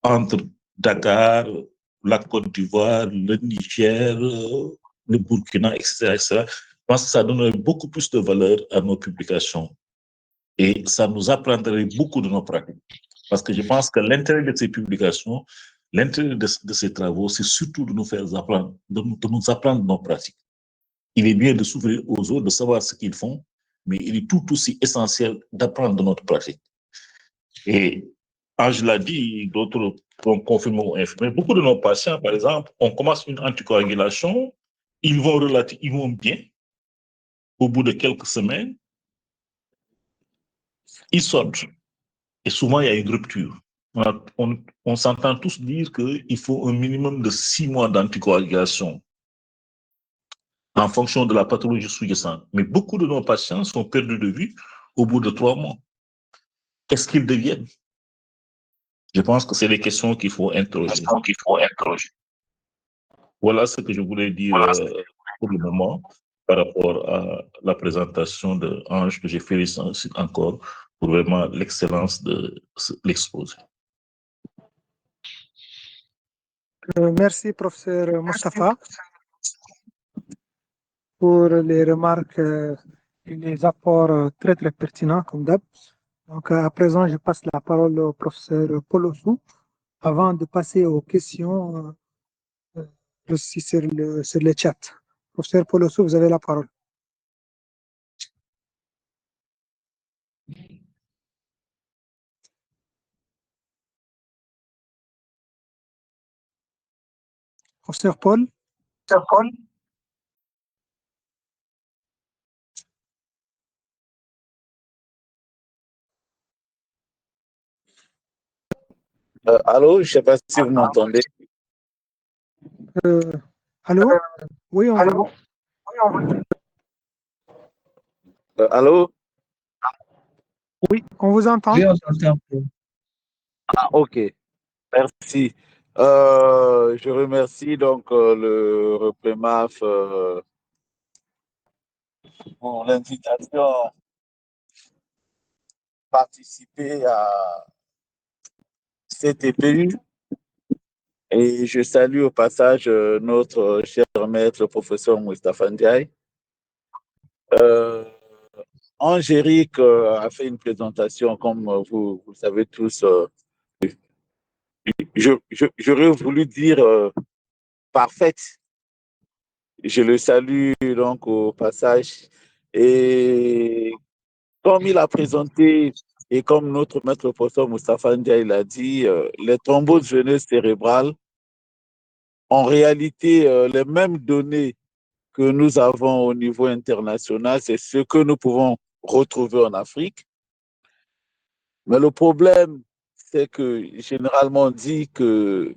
entre Dakar, la Côte d'Ivoire, le Niger, le Burkina, etc., etc. Je pense que ça donnerait beaucoup plus de valeur à nos publications et ça nous apprendrait beaucoup de nos pratiques. Parce que je pense que l'intérêt de ces publications, L'intérêt de ces travaux, c'est surtout de nous faire apprendre, de nous apprendre nos pratiques. Il est bien de s'ouvrir aux autres, de savoir ce qu'ils font, mais il est tout aussi essentiel d'apprendre de notre pratique. Et Ange l'a dit, d'autres vont confirmer ou infirmer. Beaucoup de nos patients, par exemple, on commence une anticoagulation, ils vont bien. Au bout de quelques semaines, ils sortent. Et souvent, il y a une rupture. On s'entend tous dire qu'il faut un minimum de 6 mois d'anticoagulation en fonction de la pathologie sous-jacente. Mais beaucoup de nos patients sont perdus de vue au bout de 3 mois. Qu'est-ce qu'ils deviennent? Je pense que c'est les questions qu'il faut interroger. Voilà ce que je voulais dire pour le moment par rapport à la présentation de Ange, que j'ai félicité encore pour vraiment l'excellence de l'exposé. Merci, professeur Mustapha, pour les remarques et les apports très, très pertinents, comme d'hab. Donc, à présent, je passe la parole au professeur Polossou avant de passer aux questions aussi sur le chat. Professeur Polossou, vous avez la parole. Professeur Paul. Allô, je ne sais pas si vous m'entendez. Allô? Oui, on vous. Allô? Oui, on vous entend. Oui, on t'entend. Ah, ok, merci. Je remercie donc le REPREMAF pour l'invitation à participer à cette EPU. Et je salue au passage notre cher maître, le professeur Mustapha Ndiaye. Angérique a fait une présentation, comme vous le savez tous. J'aurais voulu dire parfaite. Je le salue donc au passage. Et comme il a présenté, et comme notre maître professeur Mustapha Ndiaye l'a dit, les thromboses veineuses cérébrales, en réalité, les mêmes données que nous avons au niveau international, c'est ce que nous pouvons retrouver en Afrique. Mais le problème, c'est que généralement on dit que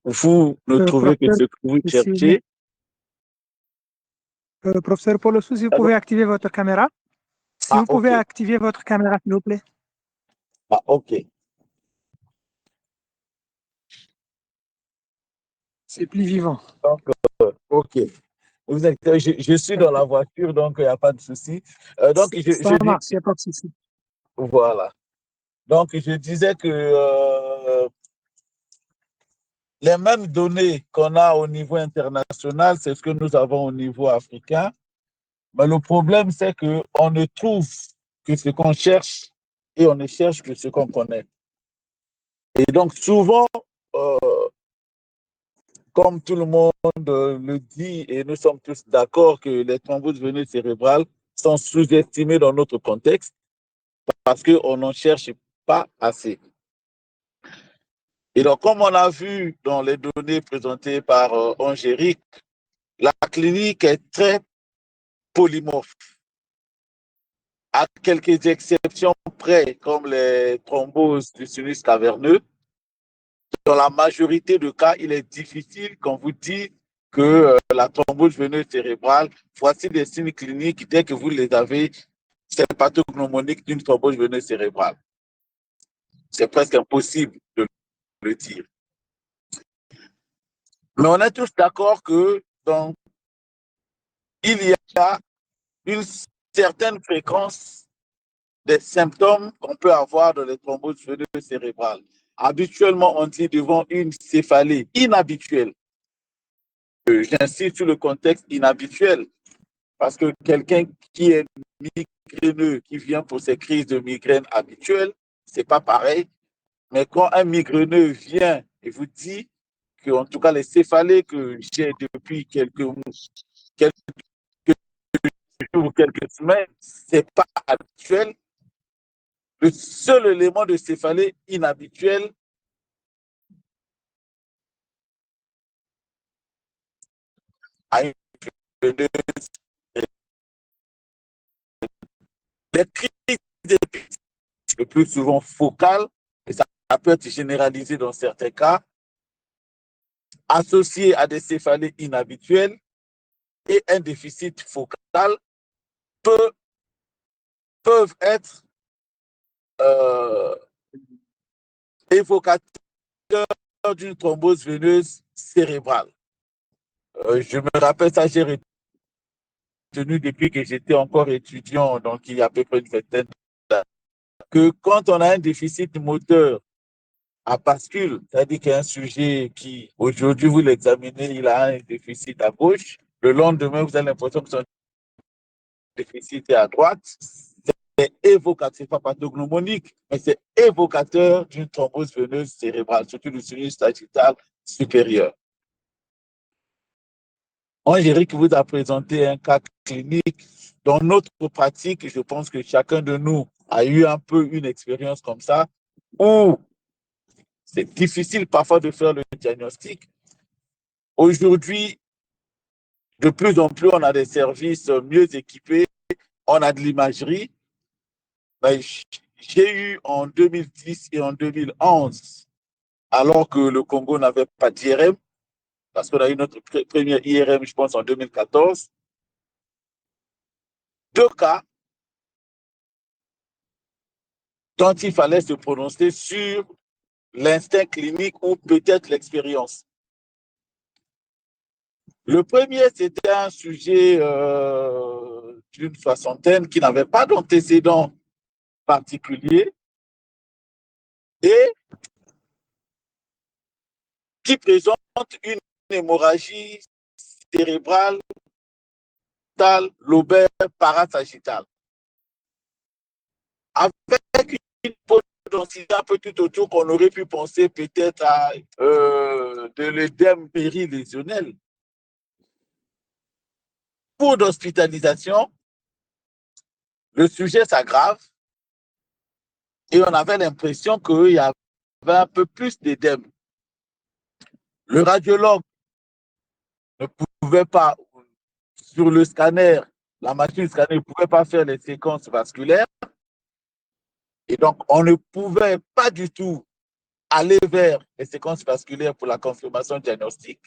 vous ne trouvez que ce que vous cherchez. Professeur Polossou, si vous pouvez activer votre caméra. Si vous pouvez activer votre caméra, s'il vous plaît. Ah, ok. C'est plus vivant. Donc, ok. Vous inquiétez, je suis dans la voiture, donc il n'y a pas de souci. Donc, Ça marche, il n'y a pas de souci. Voilà. Donc, je disais que les mêmes données qu'on a au niveau international, c'est ce que nous avons au niveau africain. Mais le problème, c'est qu'on ne trouve que ce qu'on cherche et on ne cherche que ce qu'on connaît. Et donc, souvent, comme tout le monde le dit, et nous sommes tous d'accord que les thromboses veineuses cérébrales sont sous-estimées dans notre contexte parce qu'on n'en cherche pas assez. Et donc, comme on a vu dans les données présentées par Angérique, la clinique est très polymorphe. À quelques exceptions près, comme les thromboses du sinus caverneux, dans la majorité des cas, il est difficile qu'on vous dise que la thrombose veineuse cérébrale, voici des signes cliniques, dès que vous les avez, c'est pathognomonique d'une thrombose veineuse cérébrale. C'est presque impossible de le dire. Mais on est tous d'accord que donc, il y a une certaine fréquence des symptômes qu'on peut avoir dans les thromboses veineuses cérébrales. Habituellement, on dit devant une céphalée inhabituelle. J'insiste sur le contexte inhabituel, parce que quelqu'un qui est migraineux, qui vient pour ses crises de migraine habituelles, c'est pas pareil. Mais quand un migraineux vient et vous dit que, en tout cas, les céphalées que j'ai depuis quelques jours ou quelques semaines, c'est pas habituel. Le seul élément de céphalée inhabituel à une veneuse, les crises épileptiques, le plus souvent focales, et ça peut être généralisé dans certains cas, associé à des céphalées inhabituelles et un déficit focal peuvent être évocateurs d'une thrombose veineuse cérébrale. Je me rappelle ça, j'ai retenu depuis que j'étais encore étudiant, donc il y a à peu près une vingtaine d'années, que quand on a un déficit moteur à bascule, c'est-à-dire qu'il y a un sujet qui, aujourd'hui, vous l'examinez, il a un déficit à gauche, le lendemain, vous avez l'impression que son déficit est à droite, c'est évocateur, c'est pas pathognomonique, mais c'est évocateur d'une thrombose veineuse cérébrale, surtout du sinus sagittal supérieur. Angélique vous a présenté un cas clinique. Dans notre pratique, je pense que chacun de nous a eu un peu une expérience comme ça, où c'est difficile parfois de faire le diagnostic. Aujourd'hui, de plus en plus, on a des services mieux équipés, on a de l'imagerie. J'ai eu en 2010 et en 2011, alors que le Congo n'avait pas d'IRM, parce qu'on a eu notre première IRM, je pense, en 2014, 2 cas dont il fallait se prononcer sur l'instinct clinique ou peut-être l'expérience. Le premier, c'était un sujet d'une soixantaine qui n'avait pas d'antécédent particulier et qui présente une hémorragie cérébrale lobaire parasagittale, avec une peau densité un peu tout autour qu'on aurait pu penser peut-être à de l'œdème périlésionnel. Pour d'hospitalisation, le sujet s'aggrave et on avait l'impression qu'il y avait un peu plus d'œdème. Le radiologue ne pouvait pas, sur le scanner, la machine scanner ne pouvait pas faire les séquences vasculaires. Et donc, on ne pouvait pas du tout aller vers les séquences vasculaires pour la confirmation diagnostique.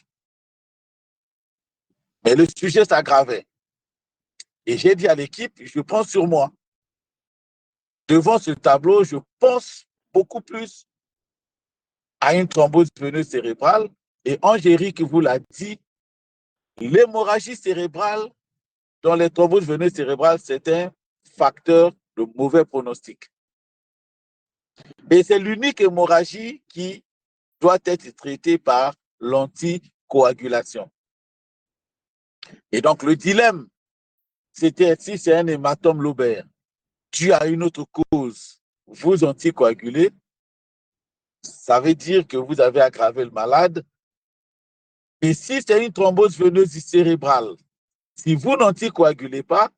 Mais le sujet s'aggravait. Et j'ai dit à l'équipe, je prends sur moi. Devant ce tableau, je pense beaucoup plus à une thrombose veineuse cérébrale. Et Angélique vous l'a dit, l'hémorragie cérébrale dans les thromboses veineuses cérébrales, c'est un facteur de mauvais pronostic. Et c'est l'unique hémorragie qui doit être traitée par l'anticoagulation. Et donc, le dilemme, c'était si c'est un hématome lobaire dû à une autre cause, vous anticoagulez, ça veut dire que vous avez aggravé le malade. Et si c'est une thrombose veineuse cérébrale, si vous n'anticoagulez pas,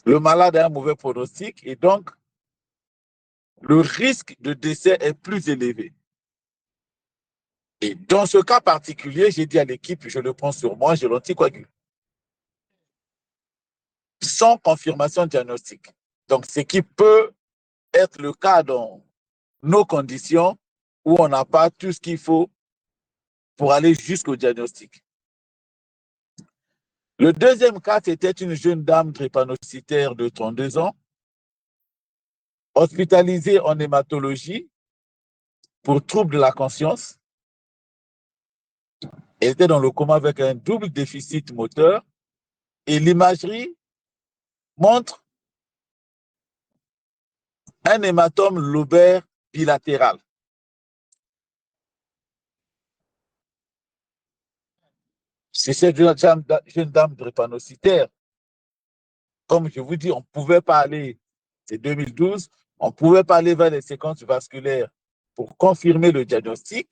le malade a un mauvais pronostic et donc le risque de décès est plus élevé. Et dans ce cas particulier, j'ai dit à l'équipe, je le prends sur moi, je l'anticoagule. Sans confirmation diagnostique. Donc, ce qui peut être le cas dans nos conditions où on n'a pas tout ce qu'il faut pour aller jusqu'au diagnostic. Le deuxième cas, c'était une jeune dame drépanocytaire de 32 ans, hospitalisée en hématologie pour trouble de la conscience. Elle était dans le coma avec un double déficit moteur et l'imagerie montre un hématome lobaire bilatéral. C'est cette jeune dame drépanocytaire. Comme je vous dis, on ne pouvait pas aller, c'est 2012, on ne pouvait pas aller vers les séquences vasculaires pour confirmer le diagnostic.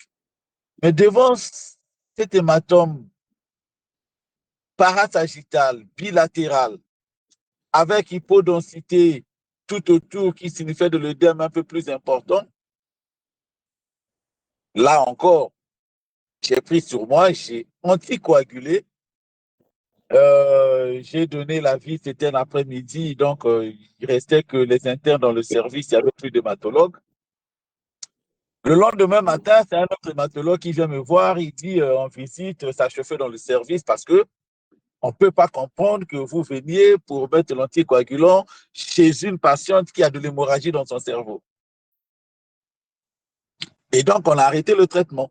Mais devant cet hématome parasagittal, bilatéral, avec hypodensité tout autour qui signifiait de l'œdème un peu plus important, là encore, j'ai pris sur moi, j'ai anticoagulé. J'ai donné l'avis, c'était un après-midi, donc il restait que les internes dans le service, il n'y avait plus d'hématologue. Le lendemain matin, c'est un autre hématologue qui vient me voir, il dit en visite, ça chauffait dans le service parce que on ne peut pas comprendre que vous veniez pour mettre l'anticoagulant chez une patiente qui a de l'hémorragie dans son cerveau. Et donc, on a arrêté le traitement.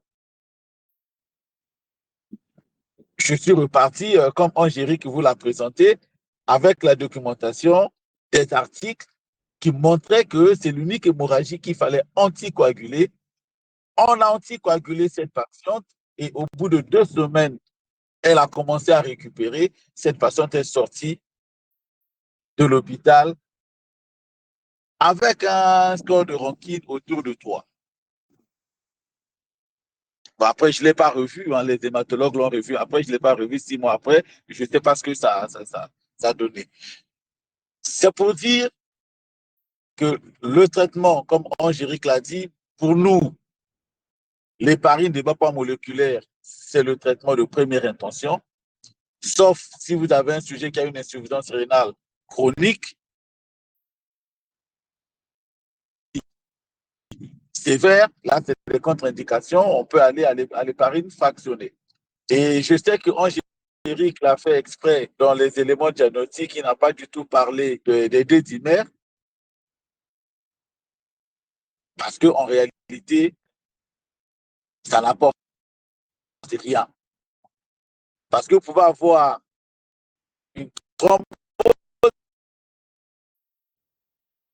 Je suis reparti, comme Angélique vous l'a présenté, avec la documentation des articles qui montraient que c'est l'unique hémorragie qu'il fallait anticoaguler. On a anticoagulé cette patiente et au bout de 2 semaines, elle a commencé à récupérer. Cette patiente est sortie de l'hôpital avec un score de Rankine autour de 3. Bon, après, je ne l'ai pas revu, hein, les hématologues l'ont revu. Après, je ne l'ai pas revu 6 mois après. Je ne sais pas ce que ça a donné. C'est pour dire que le traitement, comme Angélique l'a dit, pour nous, l'héparine de bas poids moléculaire, c'est le traitement de première intention. Sauf si vous avez un sujet qui a une insuffisance rénale chronique, sévère, là, c'est des contre-indications, on peut aller à l'héparine fractionnée. Et je sais que Angélique l'a fait exprès dans les éléments diagnostiques, il n'a pas du tout parlé des D-dimères, parce qu'en réalité, ça n'apporte rien. Parce que vous pouvez avoir une thrombose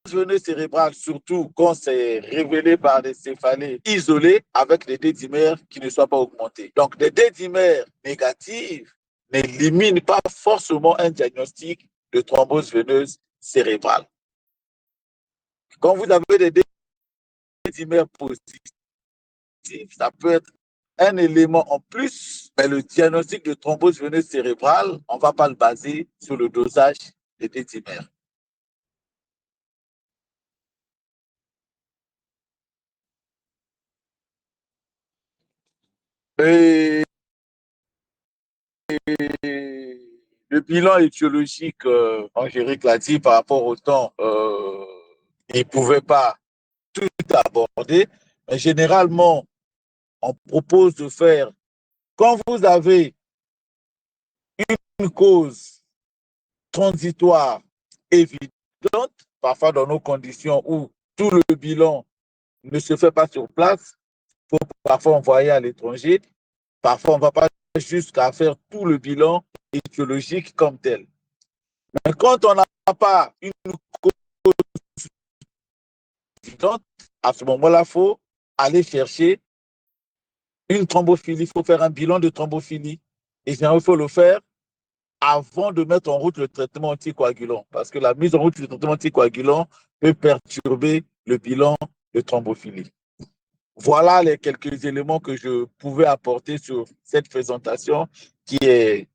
veineuse cérébrale, surtout quand c'est révélé par des céphalées isolées avec des D-dimères qui ne soient pas augmentés. Donc, des D-dimères négatives n'éliminent pas forcément un diagnostic de thrombose veineuse cérébrale. Quand vous avez des D-dimères positifs, ça peut être un élément en plus, mais le diagnostic de thrombose veineuse cérébrale, on ne va pas le baser sur le dosage des D-dimères. Et le bilan étiologique, Angélique l'a dit, par rapport au temps, il ne pouvait pas tout aborder. Mais généralement, on propose de faire, quand vous avez une cause transitoire évidente, parfois dans nos conditions où tout le bilan ne se fait pas sur place, il faut parfois envoyer à l'étranger, parfois on ne va pas jusqu'à faire tout le bilan étiologique comme tel. Mais quand on n'a pas une cause évidente, à ce moment-là, il faut aller chercher une thrombophilie. Il faut faire un bilan de thrombophilie. Et il faut le faire avant de mettre en route le traitement anticoagulant. Parce que la mise en route du traitement anticoagulant peut perturber le bilan de thrombophilie. Voilà les quelques éléments que je pouvais apporter sur cette présentation qui est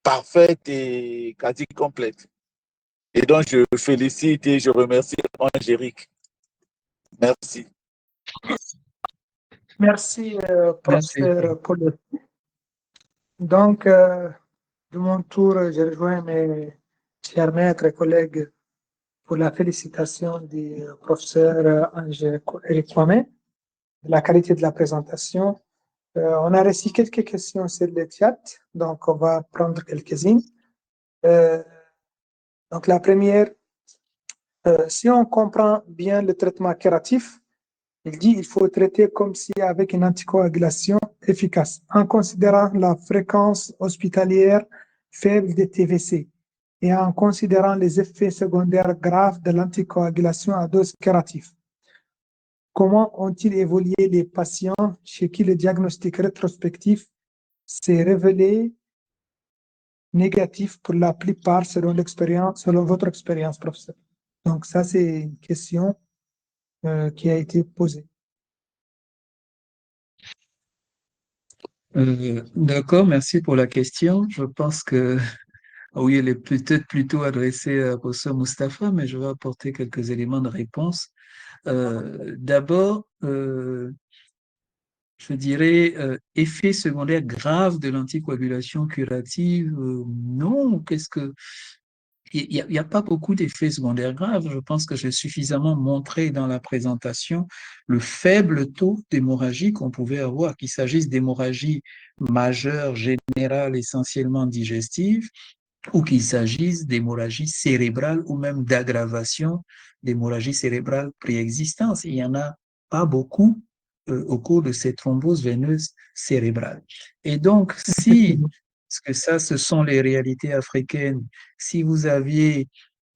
parfaite et quasi complète. Et donc, je félicite et je remercie Angélique. Merci. Merci, professeur Paul. Donc, de mon tour, je rejoins mes chers maîtres et collègues pour la félicitation du professeur Éric Kwame de la qualité de la présentation. On a reçu quelques questions sur le chat, donc on va prendre quelques-unes. Donc, la première, si on comprend bien le traitement curatif, il dit qu'il faut traiter comme si avec une anticoagulation efficace, en considérant la fréquence hospitalière faible des TVC et en considérant les effets secondaires graves de l'anticoagulation à dose curative. Comment ont-ils évolué les patients chez qui le diagnostic rétrospectif s'est révélé négatif pour la plupart selon votre expérience, professeur? Donc ça, c'est une question qui a été posée. D'accord, merci pour la question. Je pense que oui, elle est peut-être plutôt adressée à professeur Mustapha, mais je vais apporter quelques éléments de réponse. D'abord, je dirais effet secondaire grave de l'anticoagulation curative. Non, qu'est-ce que il n'y a pas beaucoup d'effets secondaires graves. Je pense que j'ai suffisamment montré dans la présentation le faible taux d'hémorragie qu'on pouvait avoir, qu'il s'agisse d'hémorragie majeure, générale, essentiellement digestive, ou qu'il s'agisse d'hémorragie cérébrale ou même d'aggravation d'hémorragie cérébrale préexistante. Il n'y en a pas beaucoup au cours de ces thromboses veineuses cérébrales. Et donc, si, parce que ça, ce sont les réalités africaines, si vous aviez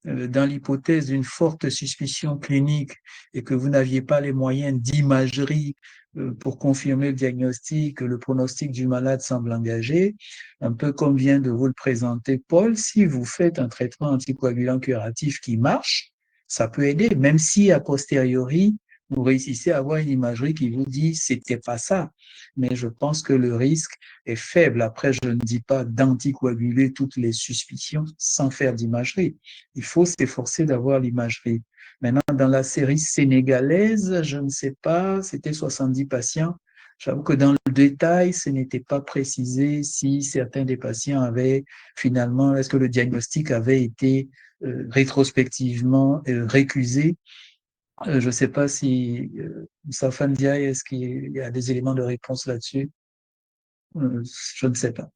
dans l'hypothèse d'une forte suspicion clinique et que vous n'aviez pas les moyens d'imagerie pour confirmer le diagnostic, le pronostic du malade semble engagé, un peu comme vient de vous le présenter Paul, si vous faites un traitement anticoagulant curatif qui marche, ça peut aider, même si a posteriori, vous réussissez à avoir une imagerie qui vous dit c'était pas ça. Mais je pense que le risque est faible. Après, je ne dis pas d'anticoaguler toutes les suspicions sans faire d'imagerie. Il faut s'efforcer d'avoir l'imagerie. Maintenant, dans la série sénégalaise, je ne sais pas, c'était 70 patients. J'avoue que dans le détail, ce n'était pas précisé si certains des patients avaient finalement, est-ce que le diagnostic avait été rétrospectivement récusé. Je ne sais pas si Safan Ndiaye, est-ce qu'il y a des éléments de réponse là-dessus? Je ne sais pas.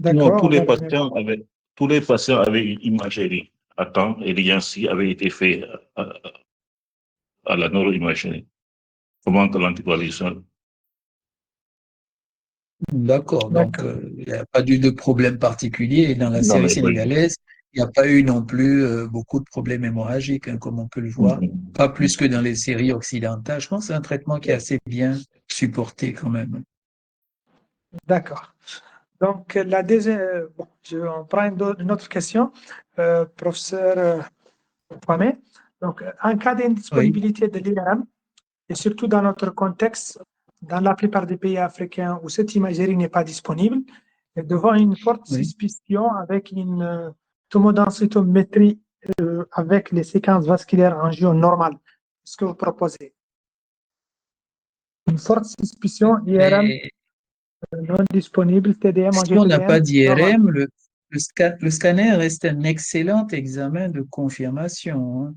Non, D'accord. tous les patients avaient une imagerie à temps et l'IANSI avait été fait à la neuroimagerie. Comment que l'anticoagulation. D'accord, donc D'accord. il n'y a pas eu de problème particulier. Et dans la Non, série mais pas eu. sénégalaise, il n'y a pas eu non plus beaucoup de problèmes hémorragiques, hein, comme on peut le voir. Pas plus que dans les séries occidentales. Je pense que c'est un traitement qui est assez bien supporté quand même. D'accord. Donc, la deuxième, bon, on prend une autre question, professeur Kwame. Donc, en cas Oui, d'indisponibilité de l'IRM, et surtout dans notre contexte, dans la plupart des pays africains où cette imagerie n'est pas disponible, et devant une forte oui. suspicion avec une tomodensitométrie avec les séquences vasculaires angio normales, ce que vous proposez. Une forte suspicion IRM Mais non disponible, TDM, si on n'a angio-TDM, pas normal. d'IRM, le scanner reste un excellent examen de confirmation, hein.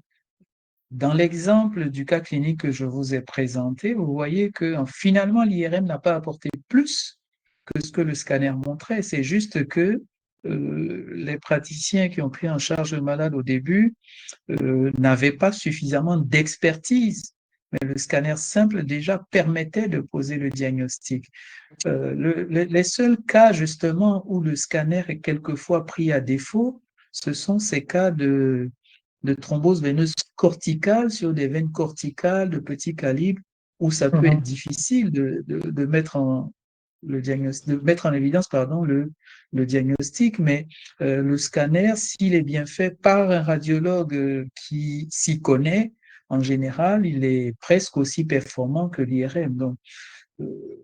Dans l'exemple du cas clinique que je vous ai présenté, vous voyez que finalement l'IRM n'a pas apporté plus que ce que le scanner montrait. C'est juste que les praticiens qui ont pris en charge le malade au début n'avaient pas suffisamment d'expertise. Mais le scanner simple déjà permettait de poser le diagnostic. Les seuls cas justement où le scanner est quelquefois pris à défaut, ce sont ces cas de thrombose veineuse corticale sur des veines corticales de petit calibre, où ça peut être difficile de mettre en de mettre en évidence pardon, le diagnostic, mais le scanner, s'il est bien fait par un radiologue qui s'y connaît, en général, il est presque aussi performant que l'IRM. Donc,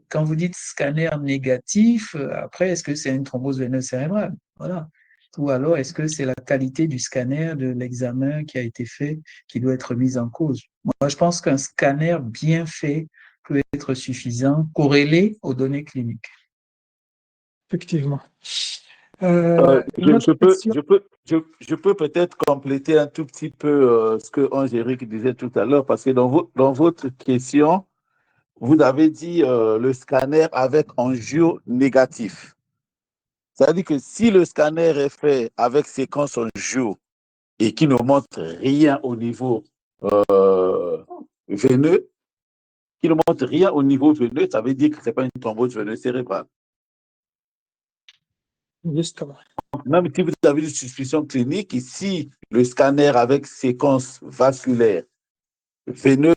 quand vous dites scanner négatif, après, est-ce que c'est une thrombose veineuse cérébrale? Voilà. Ou alors, est-ce que c'est la qualité du scanner, de l'examen qui a été fait, qui doit être mise en cause? Moi, je pense qu'un scanner bien fait peut être suffisant, corrélé aux données cliniques. Effectivement. Je, Une autre je peux, question. je peux, je peux peut-être compléter un tout petit peu ce que Angélique disait tout à l'heure, parce que dans votre question, vous avez dit le scanner avec angio négatif. Ça veut dire que si le scanner est fait avec séquence angio et qui ne montre rien au niveau veineux, qui ne montre rien au niveau veineux, ça veut dire que ce n'est pas une thrombose veineuse cérébrale. Justement. Même si vous avez une suspicion clinique, ici, le scanner avec séquence vasculaire veineuse,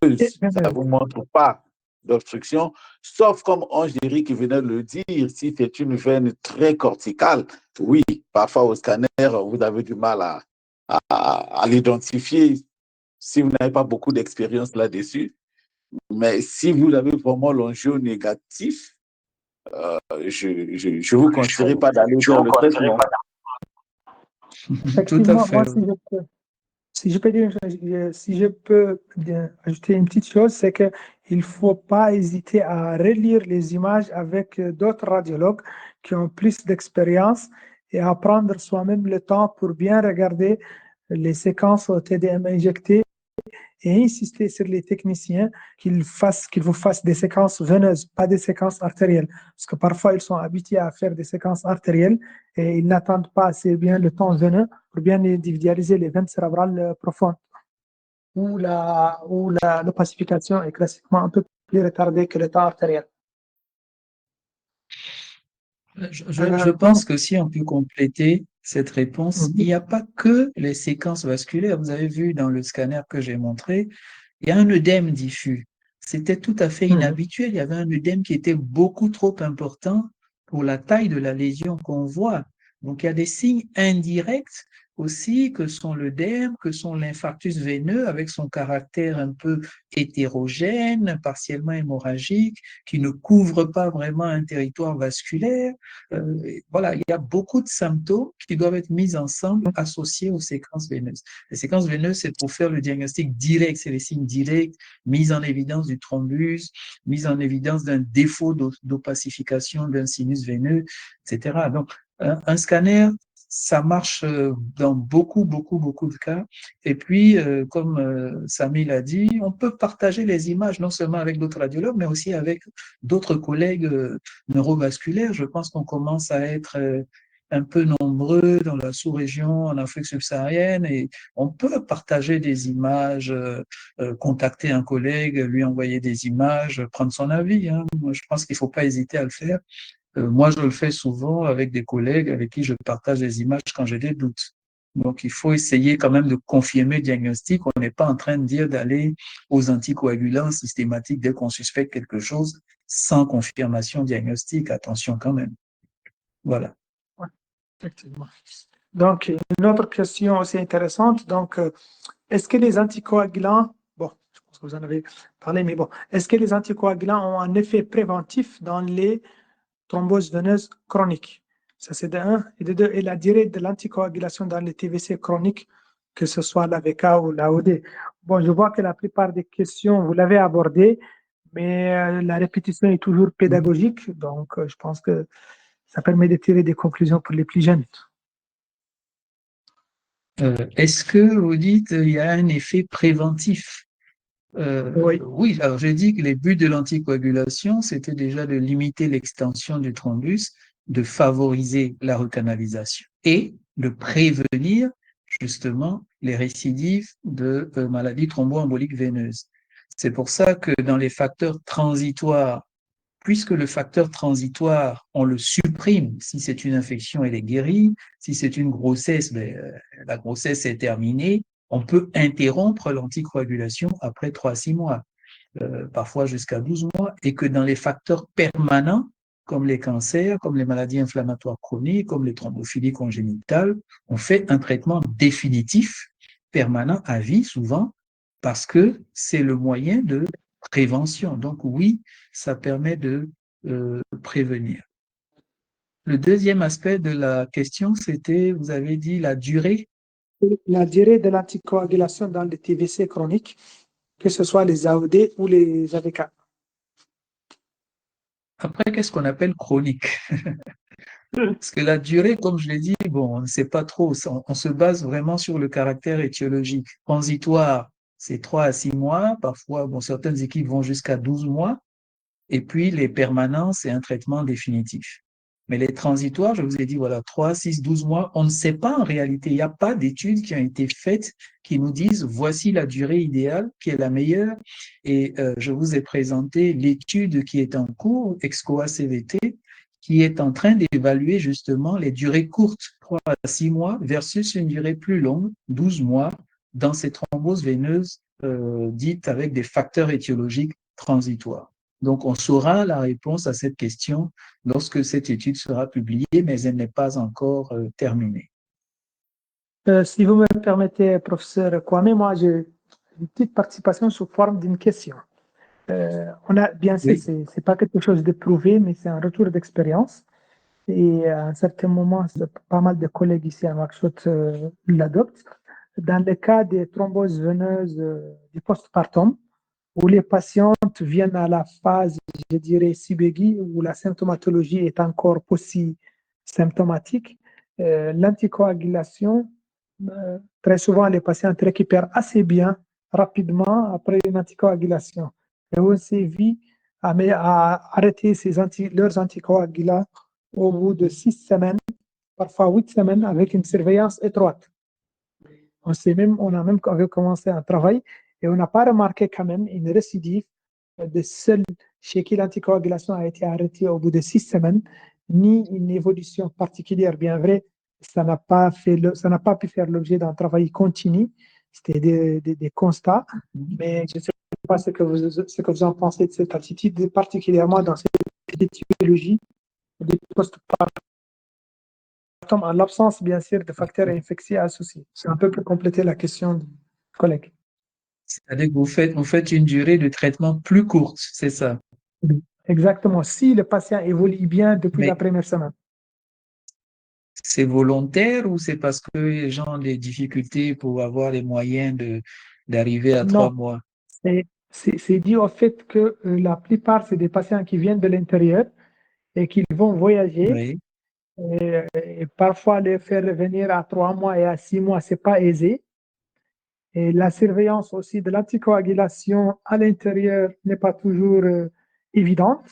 ça ne vous montre pas d'obstruction, sauf comme Angélique venait de le dire, si c'est une veine très corticale, oui, parfois au scanner, vous avez du mal à l'identifier si vous n'avez pas beaucoup d'expérience là-dessus. Mais si vous avez vraiment l'angio négatif, je vous conseillerais pas d'aller vers le traitement. Tout à Effectivement, fait. moi, si je peux dire, si je peux ajouter une petite chose, c'est qu'il ne faut pas hésiter à relire les images avec d'autres radiologues qui ont plus d'expérience et à prendre soi-même le temps pour bien regarder les séquences au TDM injectées et insister sur les techniciens qu'ils vous fassent des séquences veineuses, pas des séquences artérielles. Parce que parfois, ils sont habitués à faire des séquences artérielles et ils n'attendent pas assez bien le temps veineux pour bien individualiser les veines cérébrales profondes, où l'opacification est classiquement un peu plus retardée que le temps artériel. Je pense que si on peut compléter cette réponse, il Mhm. n'y a pas que les séquences vasculaires. Vous avez vu dans le scanner que j'ai montré, il y a un œdème diffus. C'était tout à fait Mhm. inhabituel. Il y avait un œdème qui était beaucoup trop important pour la taille de la lésion qu'on voit. Donc, il y a des signes indirects aussi que sont l'œdème, que sont l'infarctus veineux avec son caractère un peu hétérogène, partiellement hémorragique, qui ne couvre pas vraiment un territoire vasculaire. Voilà, il y a beaucoup de symptômes qui doivent être mis ensemble, associés aux séquences veineuses. Les séquences veineuses, c'est pour faire le diagnostic direct, c'est les signes directs, mise en évidence du thrombus, mise en évidence d'un défaut d'opacification d'un sinus veineux, etc. Donc, un scanner, ça marche dans beaucoup de cas. Et puis, comme Samy l'a dit, on peut partager les images non seulement avec d'autres radiologues, mais aussi avec d'autres collègues neurovasculaires. Je pense qu'on commence à être un peu nombreux dans la sous-région, en Afrique subsaharienne, et on peut partager des images, contacter un collègue, lui envoyer des images, prendre son avis. Hein. Moi, je pense qu'il ne faut pas hésiter à le faire. Moi, je le fais souvent avec des collègues avec qui je partage des images quand j'ai des doutes. Donc, il faut essayer quand même de confirmer le diagnostic. On n'est pas en train de dire d'aller aux anticoagulants systématiques dès qu'on suspecte quelque chose sans confirmation diagnostique. Attention quand même. Voilà. Ouais, effectivement. Donc, une autre question aussi intéressante. Donc, est-ce que les anticoagulants, bon, je pense que vous en avez parlé, mais bon, est-ce que les anticoagulants ont un effet préventif dans les thrombose veineuse chronique? Ça, c'est de un. Et de deux, et la durée de l'anticoagulation dans les TVC chroniques, que ce soit l'AVK ou l'AOD. Bon, je vois que la plupart des questions, vous l'avez abordé, mais la répétition est toujours pédagogique. Donc, je pense que ça permet de tirer des conclusions pour les plus jeunes. Est-ce que vous dites qu'il y a un effet préventif? Oui. Oui, alors j'ai dit que les buts de l'anticoagulation, c'était déjà de limiter l'extension du thrombus, de favoriser la recanalisation et de prévenir justement les récidives de maladies thromboemboliques veineuses. C'est pour ça que dans les facteurs transitoires, puisque le facteur transitoire, on le supprime, si c'est une infection, elle est guérie, si c'est une grossesse, la grossesse est terminée, on peut interrompre l'anticoagulation après 3 à 6 mois, parfois jusqu'à 12 mois, et que dans les facteurs permanents, comme les cancers, comme les maladies inflammatoires chroniques, comme les thrombophilies congénitales, on fait un traitement définitif, permanent, à vie souvent, parce que c'est le moyen de prévention. Donc oui, ça permet de prévenir. Le deuxième aspect de la question, c'était, vous avez dit la durée. La durée de l'anticoagulation dans les TVC chroniques, que ce soit les AOD ou les AVK. Après, qu'est-ce qu'on appelle chronique? Parce que la durée, comme je l'ai dit, bon, on ne sait pas trop. On se base vraiment sur le caractère étiologique. Transitoire, c'est 3 à 6 mois. Parfois, bon, certaines équipes vont jusqu'à 12 mois. Et puis, les permanents, c'est un traitement définitif. Mais les transitoires, je vous ai dit, voilà, 3, 6, 12 mois, on ne sait pas en réalité. Il n'y a pas d'études qui ont été faites qui nous disent voici la durée idéale qui est la meilleure. Et je vous ai présenté l'étude qui est en cours, EXCOA-CVT, qui est en train d'évaluer justement les durées courtes, 3 à 6 mois, versus une durée plus longue, 12 mois, dans ces thromboses veineuses dites avec des facteurs étiologiques transitoires. Donc, on saura la réponse à cette question lorsque cette étude sera publiée, mais elle n'est pas encore terminée. Si vous me permettez, professeur Kwame, moi j'ai une petite participation sous forme d'une question. On a, bien sûr, Oui. c'est pas quelque chose de prouvé, mais c'est un retour d'expérience. Et à un certain moment, pas mal de collègues ici à Nouakchott l'adoptent. Dans le cas des thromboses veineuses du postpartum, où les patientes viennent à la phase, je dirais, SIBEGI, où la symptomatologie est encore aussi symptomatique, l'anticoagulation, très souvent, les patientes récupèrent assez bien, rapidement, après une anticoagulation. Et on sévit à arrêter leurs anticoagulants au bout de 6 semaines, parfois 8 semaines, avec une surveillance étroite. On a même commencé un travail et on n'a pas remarqué quand même une récidive de celles chez qui l'anticoagulation a été arrêtée au bout de 6 semaines, ni une évolution particulière. Bien vrai, ça n'a pas pu faire l'objet d'un travail continu. C'était des constats, mais je ne sais pas ce que vous en pensez de cette attitude, particulièrement dans cette étiologie des postpartum, en l'absence, bien sûr, de facteurs infectieux associés. C'est un peu pour compléter la question du collègue. C'est-à-dire que vous faites une durée de traitement plus courte, c'est ça. Exactement. Si le patient évolue bien depuis Mais la première semaine. c'est volontaire ou c'est parce que les gens ont des difficultés pour avoir les moyens d'arriver à Non, 3 mois? c'est dû au fait que la plupart, c'est des patients qui viennent de l'intérieur et qui vont voyager. Oui. Et parfois, les faire revenir à 3 mois et à 6 mois, c'est pas aisé. Et la surveillance aussi de l'anticoagulation à l'intérieur n'est pas toujours évidente.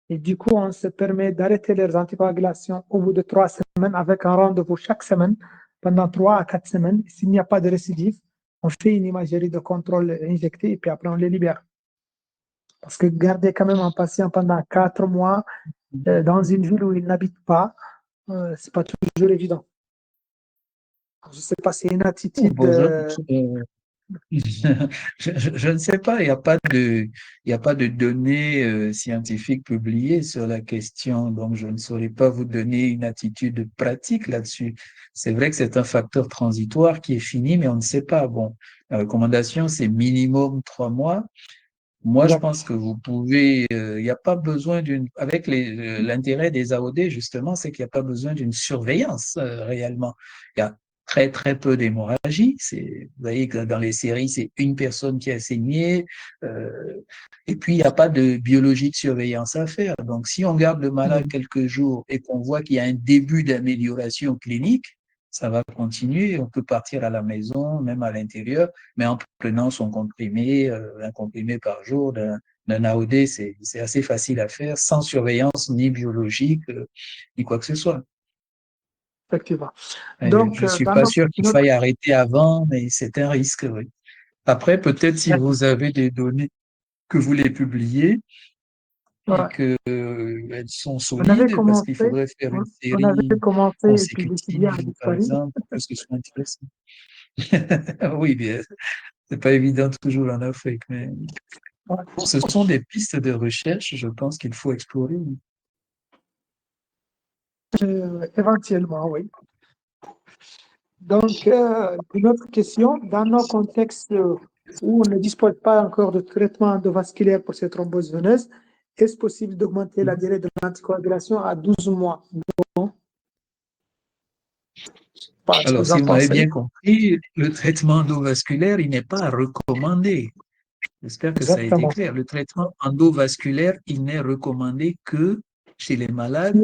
Et du coup, on se permet d'arrêter les anticoagulations au bout de 3 semaines avec un rendez-vous chaque semaine pendant 3 à 4 semaines. S'il n'y a pas de récidive, on fait une imagerie de contrôle injectée et puis après on les libère. Parce que garder quand même un patient pendant 4 mois dans une ville où il n'habite pas, c'est pas toujours évident. Je ne sais pas, c'est une attitude. Bon, je ne sais pas, il y a pas de données scientifiques publiées sur la question, donc je ne saurais pas vous donner une attitude pratique là-dessus. C'est vrai que c'est un facteur transitoire qui est fini, mais on ne sait pas. Bon, la recommandation, c'est minimum 3 mois. Moi, je Exact. pense que vous pouvez, il n'y a pas besoin avec l'intérêt des AOD, justement, c'est qu'il n'y a pas besoin d'une surveillance réellement. Il y a très, très peu d'hémorragie. Vous voyez que dans les séries, c'est une personne qui a saigné, et puis il n'y a pas de biologie de surveillance à faire. Donc, si on garde le malade quelques jours et qu'on voit qu'il y a un début d'amélioration clinique, ça va continuer. On peut partir à la maison, même à l'intérieur, mais en prenant son comprimé, un comprimé par jour d'un AOD, c'est assez facile à faire, sans surveillance ni biologique, ni quoi que ce soit. Effectivement. Je Donc, ne suis dans pas sûr qu'il notre faille arrêter avant, mais c'est un risque, oui. Après, peut-être si vous avez des données que vous les publiez et ouais, qu'elles sont on avait solides, parce qu'il commencé, faudrait faire une on avait série commencé et puis le Sylvia a consécutive, par disparu. exemple, pour que ce soit intéressant. Oui, bien, c'est pas évident toujours en Afrique, mais Ouais. bon, ce sont des pistes de recherche, je pense qu'il faut explorer. Éventuellement, oui. Donc, une autre question, dans nos contextes où on ne dispose pas encore de traitement endovasculaire pour ces thromboses veineuses, est-ce possible d'augmenter la durée de l'anticoagulation à 12 mois? Non. Pas ce que Alors, vous en si vous m'avez pensez. bien compris, le traitement endovasculaire, il n'est pas recommandé. J'espère que ça a été Exactement. clair. Le traitement endovasculaire, il n'est recommandé que chez les malades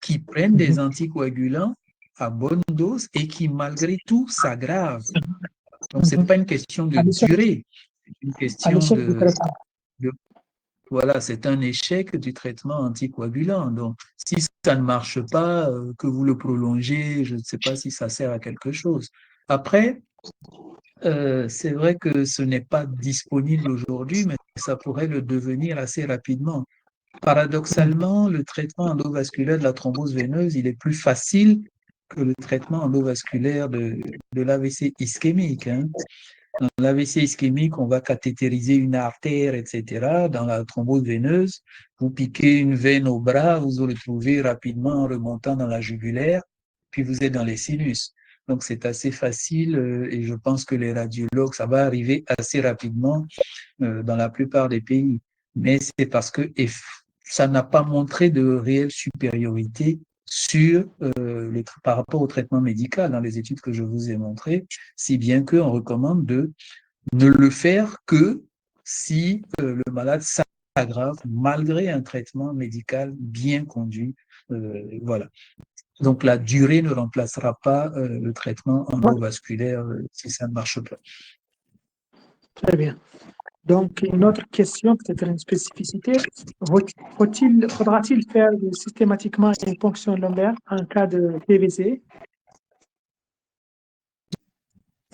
qui prennent des anticoagulants à bonne dose et qui, malgré tout, s'aggravent. Donc, ce n'est pas une question de À durée, c'est une question l'échec du traitement. de voilà, c'est un échec du traitement anticoagulant. Donc, si ça ne marche pas, que vous le prolongez, je ne sais pas si ça sert à quelque chose. Après, c'est vrai que ce n'est pas disponible aujourd'hui, mais ça pourrait le devenir assez rapidement. Paradoxalement, le traitement endovasculaire de la thrombose veineuse, il est plus facile que le traitement endovasculaire de l'AVC ischémique, hein. Dans l'AVC ischémique, on va cathétériser une artère, etc. Dans la thrombose veineuse, vous piquez une veine au bras, vous vous retrouvez rapidement en remontant dans la jugulaire, puis vous êtes dans les sinus. Donc, c'est assez facile et je pense que les radiologues, ça va arriver assez rapidement dans la plupart des pays. mais c'est parce que ça n'a pas montré de réelle supériorité par rapport au traitement médical dans les études que je vous ai montrées, si bien qu'on recommande de ne le faire que si le malade s'aggrave malgré un traitement médical bien conduit. Voilà. Donc la durée ne remplacera pas le traitement endovasculaire si ça ne marche pas. Très bien. Donc, une autre question, peut-être une spécificité. Faudra-t-il faire systématiquement une ponction lombaire en cas de PVC?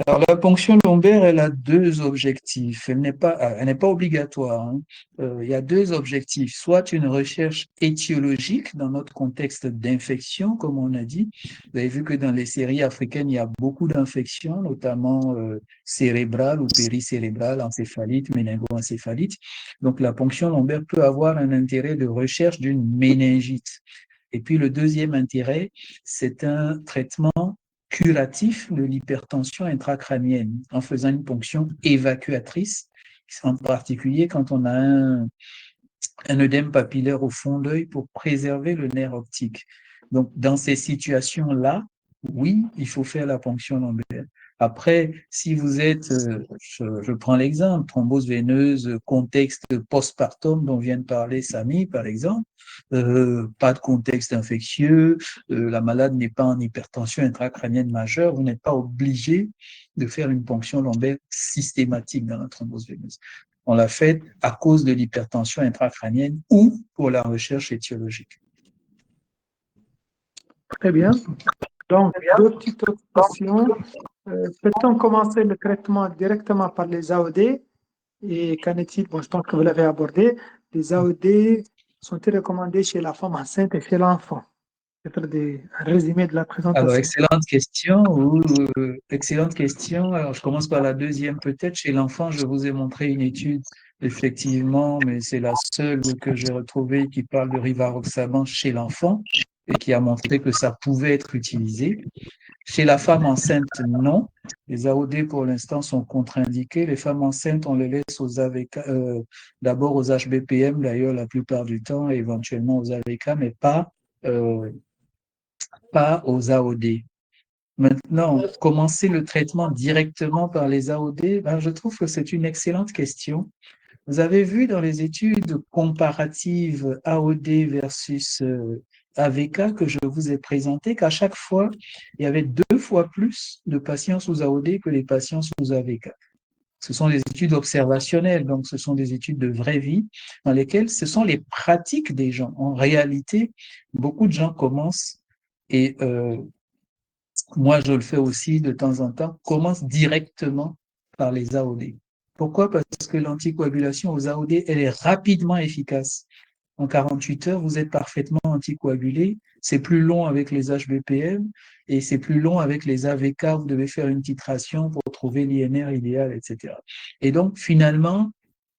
Alors, la ponction lombaire, elle a deux objectifs. Elle n'est pas obligatoire, hein. Il y a deux objectifs. Soit une recherche étiologique dans notre contexte d'infection, comme on a dit. Vous avez vu que dans les séries africaines, il y a beaucoup d'infections, notamment cérébrales ou péricérébrales, encéphalite, méningo-encéphalite. Donc, la ponction lombaire peut avoir un intérêt de recherche d'une méningite. Et puis, le deuxième intérêt, c'est un traitement curatif de l'hypertension intracrânienne en faisant une ponction évacuatrice, en particulier quand on a un œdème papillaire au fond d'œil pour préserver le nerf optique. Donc, dans ces situations-là, oui, il faut faire la ponction lombaire. Après, si vous êtes, je prends l'exemple, thrombose veineuse, contexte postpartum dont vient de parler Samy, par exemple, pas de contexte infectieux, la malade n'est pas en hypertension intracrânienne majeure, vous n'êtes pas obligé de faire une ponction lombaire systématique dans la thrombose veineuse. On l'a fait à cause de l'hypertension intracrânienne ou pour la recherche étiologique. Très bien. Donc, deux petites autres questions. Peut-on commencer le traitement directement par les AOD? Et qu'en est-il? Bon, je pense que vous l'avez abordé. Les AOD sont-ils recommandés chez la femme enceinte et chez l'enfant? Peut-être un résumé de la présentation. Alors, excellente question. Alors, je commence par la deuxième peut-être. Chez l'enfant, je vous ai montré une étude, effectivement, mais c'est la seule que j'ai retrouvée qui parle de rivaroxaban chez l'enfant et qui a montré que ça pouvait être utilisé. Chez la femme enceinte, non. Les AOD, pour l'instant, sont contre-indiqués. Les femmes enceintes, on les laisse aux AVK, d'abord aux HBPM, d'ailleurs, la plupart du temps, et éventuellement aux AVK, mais pas aux AOD. Maintenant, commencer le traitement directement par les AOD, je trouve que c'est une excellente question. Vous avez vu dans les études comparatives AOD versus AVK que je vous ai présentées qu'à chaque fois, il y avait 2 fois plus de patients sous AOD que les patients sous AVK. Ce sont des études observationnelles, donc ce sont des études de vraie vie dans lesquelles ce sont les pratiques des gens. En réalité, beaucoup de gens commencent et moi, je le fais aussi de temps en temps, commence directement par les AOD. Pourquoi? Parce que l'anticoagulation aux AOD, elle est rapidement efficace. En 48 heures, vous êtes parfaitement anticoagulé. C'est plus long avec les HBPM et c'est plus long avec les AVK. Vous devez faire une titration pour trouver l'INR idéal, etc. Et donc, finalement,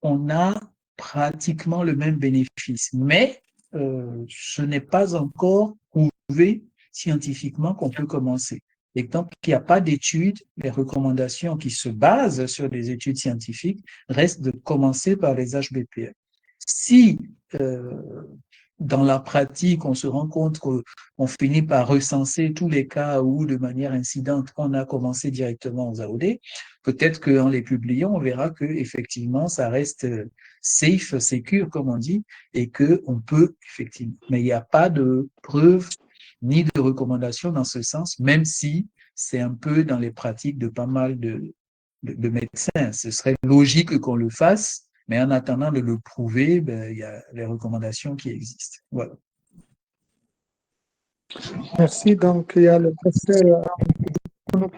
on a pratiquement le même bénéfice. Mais ce n'est pas encore prouvé scientifiquement qu'on peut commencer. Et tant qu'il n'y a pas d'études, les recommandations qui se basent sur des études scientifiques restent de commencer par les HBPM. Si dans la pratique, on se rend compte qu'on finit par recenser tous les cas où, de manière incidente, on a commencé directement aux AOD, peut-être qu'en les publiant, on verra que effectivement, ça reste safe, secure, comme on dit, et qu'on peut effectivement. Mais il n'y a pas de preuves ni de recommandations dans ce sens, même si c'est un peu dans les pratiques de pas mal de médecins. Ce serait logique qu'on le fasse, mais en attendant de le prouver, il y a les recommandations qui existent. Voilà. Merci. Donc, il y a le professeur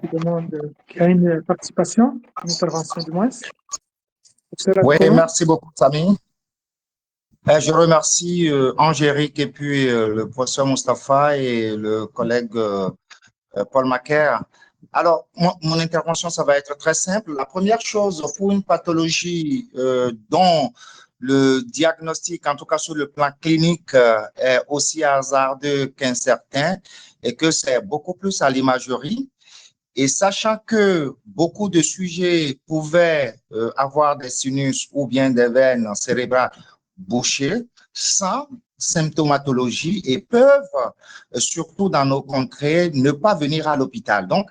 qui demande, qui a une participation, une intervention du moins. Oui, merci beaucoup, Samy. Je remercie Angérique et puis le professeur Mustapha et le collègue Paul Macaire. Alors, mon intervention, ça va être très simple. La première chose, pour une pathologie dont le diagnostic, en tout cas sur le plan clinique, est aussi hasardeux qu'incertain et que c'est beaucoup plus à l'imagerie, Et sachant que beaucoup de sujets pouvaient avoir des sinus ou bien des veines cérébrales bouchées sans symptomatologie et peuvent, surtout dans nos contrées, ne pas venir à l'hôpital. Donc,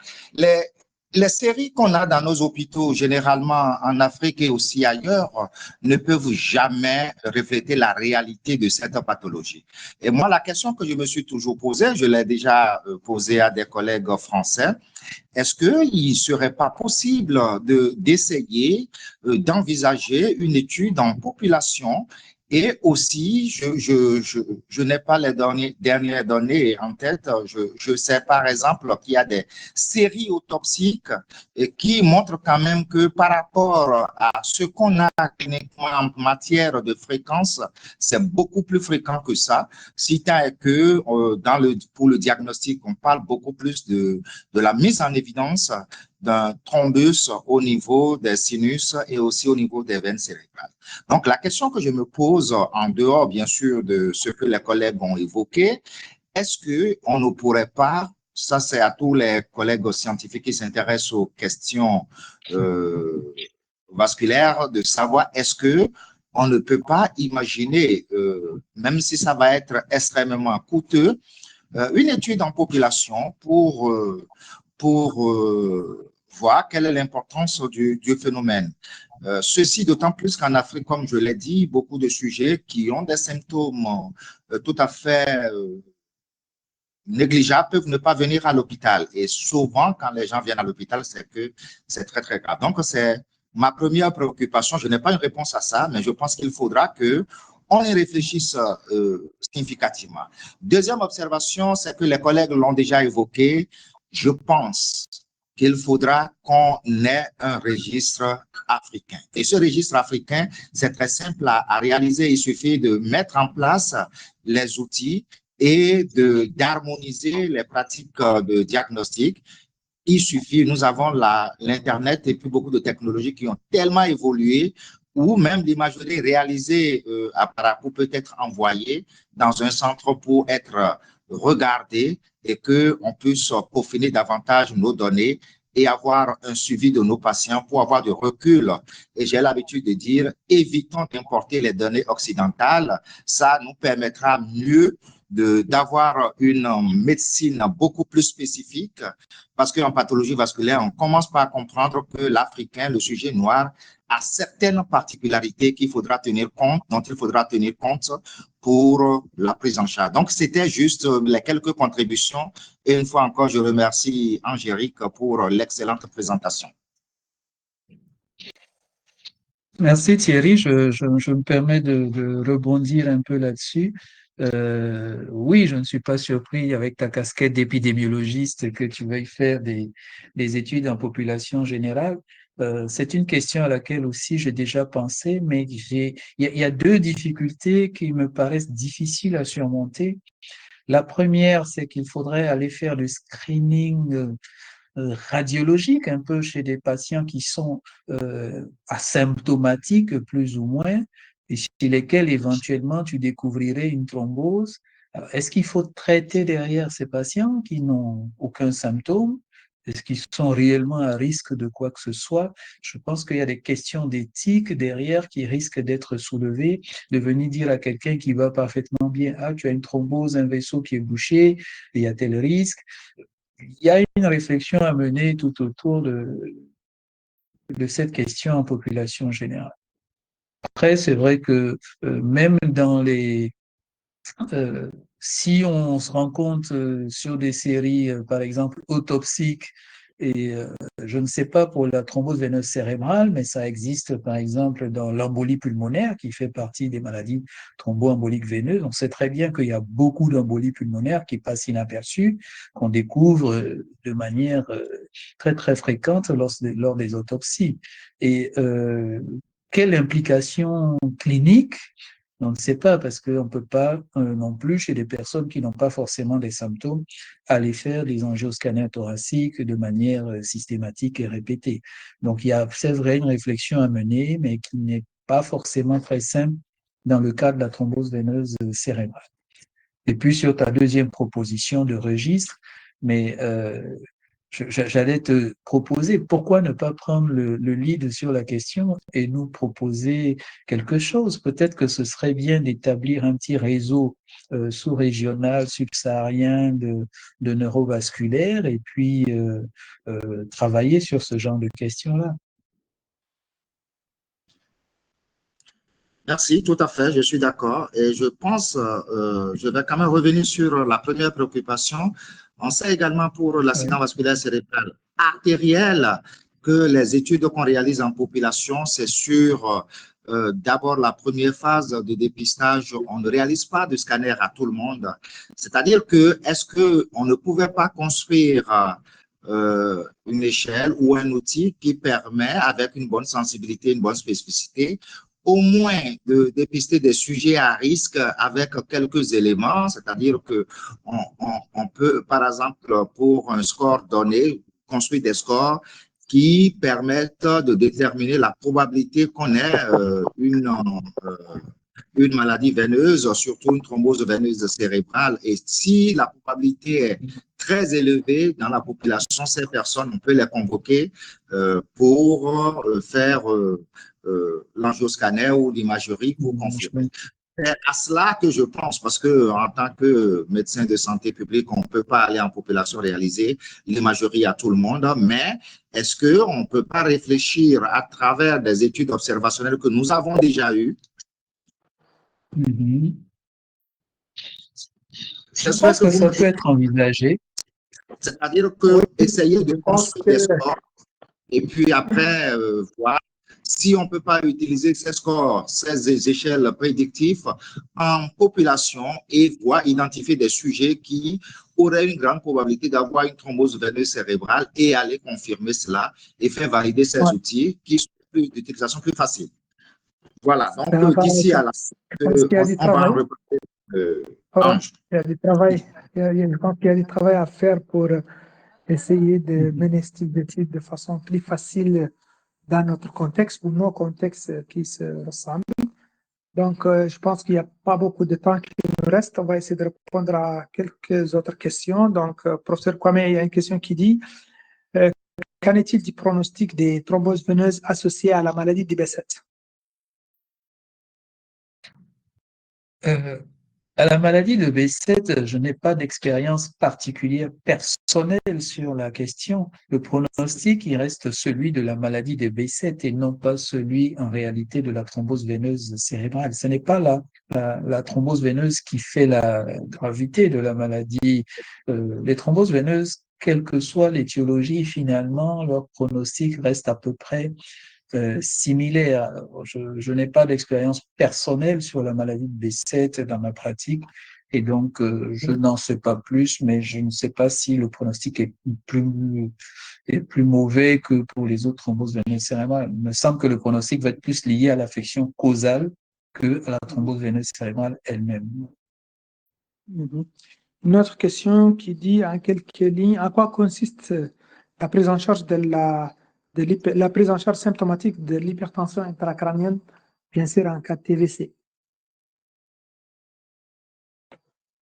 les séries qu'on a dans nos hôpitaux, généralement en Afrique et aussi ailleurs, ne peuvent jamais refléter la réalité de cette pathologie. Et moi, la question que je me suis toujours posée, je l'ai déjà posée à des collègues français, est-ce qu'il ne serait pas possible d'essayer d'envisager une étude en population et aussi, je n'ai pas les dernières données en tête. Je sais par exemple qu'il y a des séries autopsiques qui montrent quand même que par rapport à ce qu'on a cliniquement en matière de fréquence, c'est beaucoup plus fréquent que ça. Si tant est que pour le diagnostic, on parle beaucoup plus de la mise en évidence d'un thrombus au niveau des sinus et aussi au niveau des veines cérébrales. Donc, la question que je me pose, en dehors, bien sûr, de ce que les collègues ont évoqué, est-ce qu'on ne pourrait pas, ça c'est à tous les collègues scientifiques qui s'intéressent aux questions vasculaires, de savoir est-ce qu'on ne peut pas imaginer, même si ça va être extrêmement coûteux, une étude en population pour voir quelle est l'importance du phénomène. Ceci d'autant plus qu'en Afrique, comme je l'ai dit, beaucoup de sujets qui ont des symptômes tout à fait négligeables peuvent ne pas venir à l'hôpital. Et souvent, quand les gens viennent à l'hôpital, c'est que c'est très, très grave. Donc, c'est ma première préoccupation. Je n'ai pas une réponse à ça, mais je pense qu'il faudra qu'on y réfléchisse significativement. Deuxième observation, c'est que les collègues l'ont déjà évoqué. Je pense qu'il faudra qu'on ait un registre africain. Et ce registre africain, c'est très simple à réaliser. Il suffit de mettre en place les outils et d'harmoniser les pratiques de diagnostic. Il suffit, nous avons l'Internet et puis beaucoup de technologies qui ont tellement évolué ou même l'imagerie réalisée à ou peut-être envoyée dans un centre pour être regardée et qu'on puisse peaufiner davantage nos données et avoir un suivi de nos patients pour avoir du recul. Et j'ai l'habitude de dire, évitons d'importer les données occidentales. Ça nous permettra mieux d'avoir une médecine beaucoup plus spécifique parce qu'en pathologie vasculaire, on commence par comprendre que l'Africain, le sujet noir, a certaines particularités qu'il faudra tenir compte, dont il faudra tenir compte pour la prise en charge. Donc, c'était juste les quelques contributions. Et une fois encore, je remercie Angélique pour l'excellente présentation. Merci Thierry, je me permets de rebondir un peu là-dessus. Oui, je ne suis pas surpris avec ta casquette d'épidémiologiste que tu veuilles faire des études en population générale. C'est une question à laquelle aussi j'ai déjà pensé, mais il y a deux difficultés qui me paraissent difficiles à surmonter. La première, c'est qu'il faudrait aller faire le screening radiologique un peu chez des patients qui sont asymptomatiques plus ou moins et chez lesquels éventuellement tu découvrirais une thrombose. Est-ce qu'il faut traiter derrière ces patients qui n'ont aucun symptôme? Est-ce qu'ils sont réellement à risque de quoi que ce soit? Je pense qu'il y a des questions d'éthique derrière qui risquent d'être soulevées, de venir dire à quelqu'un qui va parfaitement bien, ah, tu as une thrombose, un vaisseau qui est bouché, il y a tel risque. Il y a une réflexion à mener tout autour de cette question en population générale. Après, c'est vrai que même dans les... si on se rend compte sur des séries, par exemple, autopsiques, et je ne sais pas pour la thrombose veineuse cérébrale, mais ça existe, par exemple, dans l'embolie pulmonaire, qui fait partie des maladies thromboemboliques veineuses. On sait très bien qu'il y a beaucoup d'embolies pulmonaires qui passent inaperçues, qu'on découvre de manière très, très fréquente lors des autopsies. Et quelle implication clinique? On ne sait pas parce qu'on ne peut pas non plus, chez des personnes qui n'ont pas forcément des symptômes, aller faire des angioscanners thoraciques de manière systématique et répétée. Donc, il y a, c'est vrai, une réflexion à mener, mais qui n'est pas forcément très simple dans le cas de la thrombose veineuse cérébrale. Et puis, sur ta deuxième proposition de registre, mais j'allais te proposer, pourquoi ne pas prendre le lead sur la question et nous proposer quelque chose? Peut-être que ce serait bien d'établir un petit réseau sous-régional, subsaharien de neurovasculaire et puis travailler sur ce genre de questions-là. Merci, tout à fait, je suis d'accord. Et je pense, je vais quand même revenir sur la première préoccupation. On sait également pour l'accident vasculaire cérébral artériel que les études qu'on réalise en population, c'est sur d'abord la première phase de dépistage. On ne réalise pas de scanner à tout le monde. C'est-à-dire que, est-ce qu'on ne pouvait pas construire une échelle ou un outil qui permet, avec une bonne sensibilité, une bonne spécificité, au moins de dépister des sujets à risque avec quelques éléments, c'est-à-dire que on peut, par exemple, pour un score donné, construire des scores qui permettent de déterminer la probabilité qu'on ait une maladie veineuse, surtout une thrombose veineuse cérébrale. Et si la probabilité est très élevée dans la population, ces personnes, on peut les convoquer pour faire l'angioscanner ou l'imagerie pour confirmer. C'est à cela que je pense, parce que en tant que médecin de santé publique, on ne peut pas aller en population réaliser l'imagerie à tout le monde, mais est-ce qu'on ne peut pas réfléchir à travers des études observationnelles que nous avons déjà eues? Je pense que ça peut être envisagé. C'est-à-dire que essayer de construire des scores et puis après voir si on ne peut pas utiliser ces scores, ces échelles prédictives en population et voir identifier des sujets qui auraient une grande probabilité d'avoir une thrombose veineuse cérébrale et aller confirmer cela et faire valider ces outils qui sont d'utilisation plus facile. Voilà, donc d'ici à la on va en reparler. Il y a du travail. Je pense qu'il y a du travail à faire pour essayer de mener ce type d'études de façon plus facile dans notre contexte ou nos contextes qui se ressemblent. Donc, je pense qu'il n'y a pas beaucoup de temps qui nous reste. On va essayer de répondre à quelques autres questions. Donc, professeur Kwame, il y a une question qui dit qu'en est-il du pronostic des thromboses veineuses associées à la maladie de Behçet? À la maladie de Behçet, je n'ai pas d'expérience particulière personnelle sur la question. Le pronostic, il reste celui de la maladie de Behçet et non pas celui, en réalité, de la thrombose veineuse cérébrale. Ce n'est pas la thrombose veineuse qui fait la gravité de la maladie. Les thromboses veineuses, quelle que soit l'étiologie, finalement, leur pronostic reste à peu près similaire. Je n'ai pas d'expérience personnelle sur la maladie de Behçet dans ma pratique et donc je n'en sais pas plus, mais je ne sais pas si le pronostic est plus mauvais que pour les autres thromboses veineuses cérébrales. Il me semble que le pronostic va être plus lié à l'affection causale que à la thrombose veineuse cérébrale elle-même. Une autre question qui dit en quelques lignes, en quoi consiste la prise en charge la prise en charge symptomatique de l'hypertension intracrânienne, bien sûr en cas de TVC?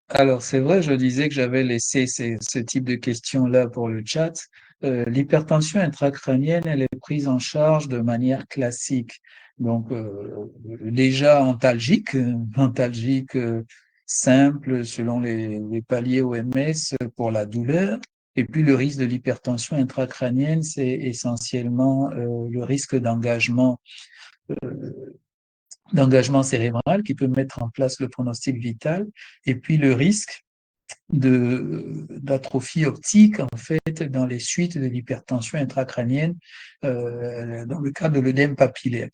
Alors, c'est vrai, je disais que j'avais laissé ce type de questions-là pour le chat. L'hypertension intracrânienne, elle est prise en charge de manière classique. Donc, déjà antalgique simple selon les paliers OMS pour la douleur. Et puis, le risque de l'hypertension intracrânienne, c'est essentiellement le risque d'engagement cérébral qui peut mettre en place le pronostic vital, et puis le risque d'atrophie optique, en fait, dans les suites de l'hypertension intracrânienne, dans le cas de l'œdème papillaire.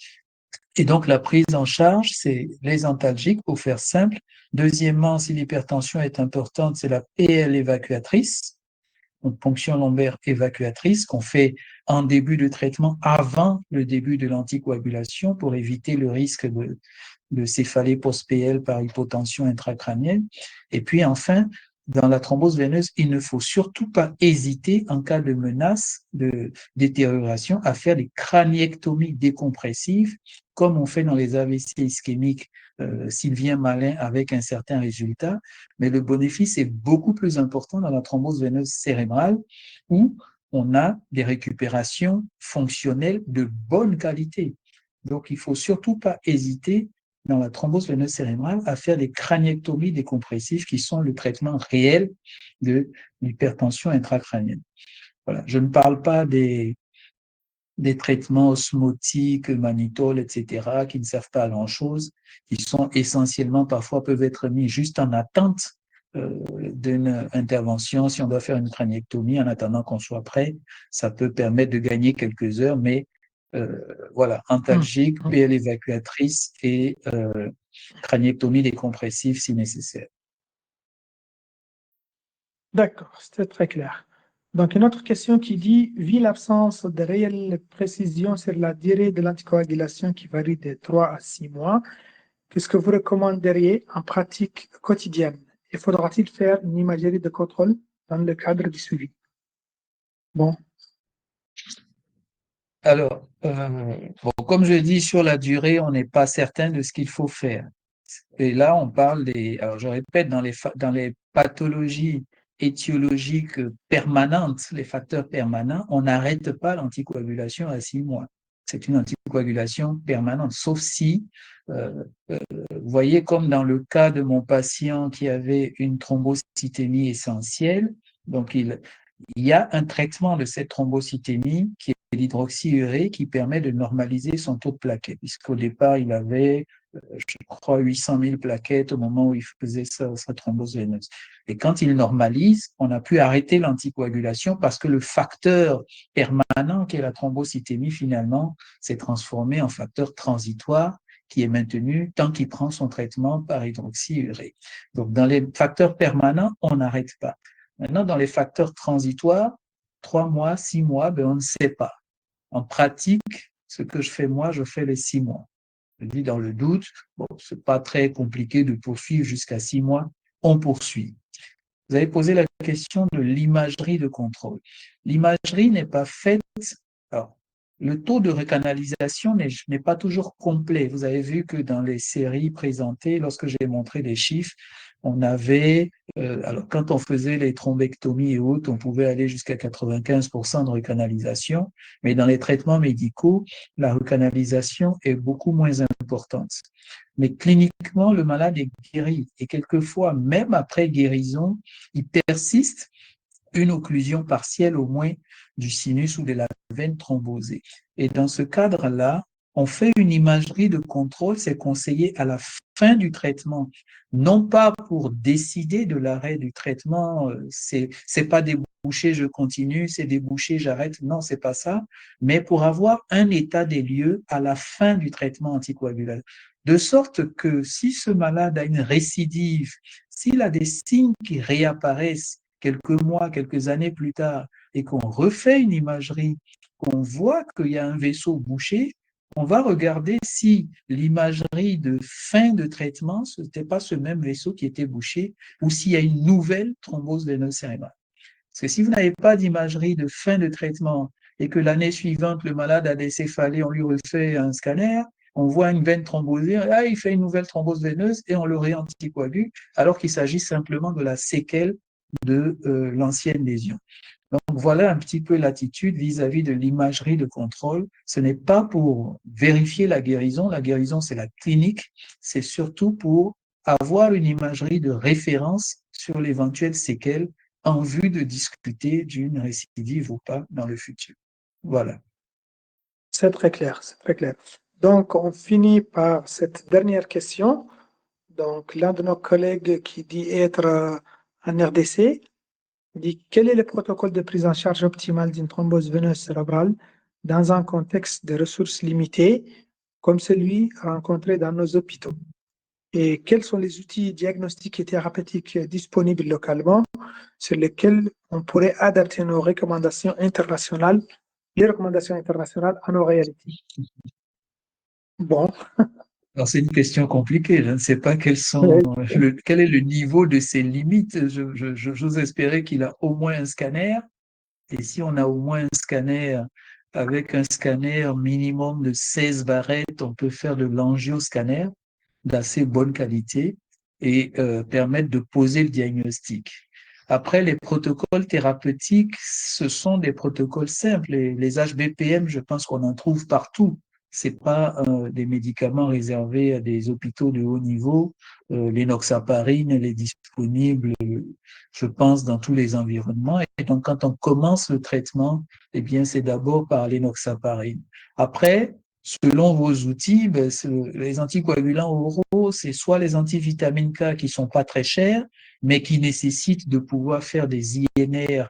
Et donc, la prise en charge, c'est les antalgiques, pour faire simple. Deuxièmement, si l'hypertension est importante, c'est la PL évacuatrice, donc ponction lombaire évacuatrice, qu'on fait en début de traitement avant le début de l'anticoagulation pour éviter le risque de céphalée post-PL par hypotension intracrânienne. Et puis enfin, dans la thrombose veineuse, il ne faut surtout pas hésiter, en cas de menace de détérioration, à faire des craniectomies décompressives, comme on fait dans les AVC ischémiques Sylvien Malin, avec un certain résultat. Mais le bénéfice est beaucoup plus important dans la thrombose veineuse cérébrale, où on a des récupérations fonctionnelles de bonne qualité. Donc, il ne faut surtout pas hésiter dans la thrombose veineuse cérébrale à faire des craniectomies décompressives qui sont le traitement réel de l'hypertension intracrânienne. Voilà. Je ne parle pas des traitements osmotiques, mannitol, etc., qui ne servent pas à grand-chose, qui sont essentiellement, parfois, peuvent être mis juste en attente d'une intervention. Si on doit faire une craniectomie en attendant qu'on soit prêt, ça peut permettre de gagner quelques heures, mais voilà, antalgique, PL évacuatrice et craniectomie décompressive si nécessaire. D'accord, c'était très clair. Donc, une autre question qui dit, vu l'absence de réelle précision sur la durée de l'anticoagulation qui varie de 3 à 6 mois, qu'est-ce que vous recommanderiez en pratique quotidienne? Et faudra-t-il faire une imagerie de contrôle dans le cadre du suivi? Bon. Alors, comme je dis, sur la durée, on n'est pas certain de ce qu'il faut faire. Et là, on parle alors je répète, dans les pathologies étiologiques permanentes, les facteurs permanents, on n'arrête pas l'anticoagulation à 6 mois. C'est une anticoagulation permanente, sauf si, vous voyez, comme dans le cas de mon patient qui avait une thrombocytémie essentielle, donc il y a un traitement de cette thrombocytémie qui est l'hydroxyurée qui permet de normaliser son taux de plaquettes, puisqu'au départ, il avait je crois, 800 000 plaquettes au moment où il faisait sa thrombose veineuse. Et quand il normalise, on a pu arrêter l'anticoagulation parce que le facteur permanent qui est la thrombocytémie, finalement, s'est transformé en facteur transitoire qui est maintenu tant qu'il prend son traitement par hydroxyurée. Donc, dans les facteurs permanents, on n'arrête pas. Maintenant, dans les facteurs transitoires, 3 mois, 6 mois, ben, on ne sait pas. En pratique, ce que je fais moi, je fais les 6 mois. Je dis dans le doute, bon, c'est pas très compliqué de poursuivre jusqu'à 6 mois, on poursuit. Vous avez posé la question de l'imagerie de contrôle. L'imagerie n'est pas faite. Alors, le taux de recanalisation n'est pas toujours complet. Vous avez vu que dans les séries présentées, lorsque j'ai montré des chiffres, on avait, alors quand on faisait les thrombectomies et autres, on pouvait aller jusqu'à 95% de recanalisation, mais dans les traitements médicaux, la recanalisation est beaucoup moins importante. Mais cliniquement, le malade est guéri. Et quelquefois, même après guérison, il persiste une occlusion partielle au moins du sinus ou de la veine thrombosée. Et dans ce cadre-là, on fait une imagerie de contrôle, c'est conseillé à la fin du traitement, non pas pour décider de l'arrêt du traitement, c'est pas débouché, je continue, c'est débouché, j'arrête, non, c'est pas ça, mais pour avoir un état des lieux à la fin du traitement anticoagulateur. De sorte que si ce malade a une récidive, s'il a des signes qui réapparaissent quelques mois, quelques années plus tard, et qu'on refait une imagerie, qu'on voit qu'il y a un vaisseau bouché, on va regarder si l'imagerie de fin de traitement, ce n'était pas ce même vaisseau qui était bouché, ou s'il y a une nouvelle thrombose veineuse cérébrale. Parce que si vous n'avez pas d'imagerie de fin de traitement et que l'année suivante, le malade a des céphalées, on lui refait un scanner, on voit une veine thrombosée, ah, il fait une nouvelle thrombose veineuse et on le réanticoagule, alors qu'il s'agit simplement de la séquelle de l'ancienne lésion. Donc voilà un petit peu l'attitude vis-à-vis de l'imagerie de contrôle. Ce n'est pas pour vérifier la guérison c'est la clinique, c'est surtout pour avoir une imagerie de référence sur l'éventuelle séquelle en vue de discuter d'une récidive ou pas dans le futur. Voilà. C'est très clair, c'est très clair. Donc, on finit par cette dernière question. Donc, l'un de nos collègues qui dit être en RDC dit quel est le protocole de prise en charge optimale d'une thrombose veineuse cérébrale dans un contexte de ressources limitées comme celui rencontré dans nos hôpitaux? Et quels sont les outils diagnostiques et thérapeutiques disponibles localement sur lesquels on pourrait adapter nos recommandations internationales, les recommandations internationales à nos réalités? Bon. Alors, c'est une question compliquée. Je ne sais pas quel est le niveau de ses limites. J'ose espérer qu'il a au moins un scanner. Et si on a au moins un scanner, avec un scanner minimum de 16 barrettes, on peut faire de l'angioscanner d'assez bonne qualité et permettre de poser le diagnostic. Après, les protocoles thérapeutiques, ce sont des protocoles simples. Les HBPM, je pense qu'on en trouve partout. C'est pas des médicaments réservés à des hôpitaux de haut niveau. L'enoxaparine, elle est disponible, je pense, dans tous les environnements. Et donc, quand on commence le traitement, eh bien, c'est d'abord par l'enoxaparine. Après, selon vos outils, ben, les anticoagulants oraux, c'est soit les antivitamines K qui sont pas très chers, mais qui nécessitent de pouvoir faire des INR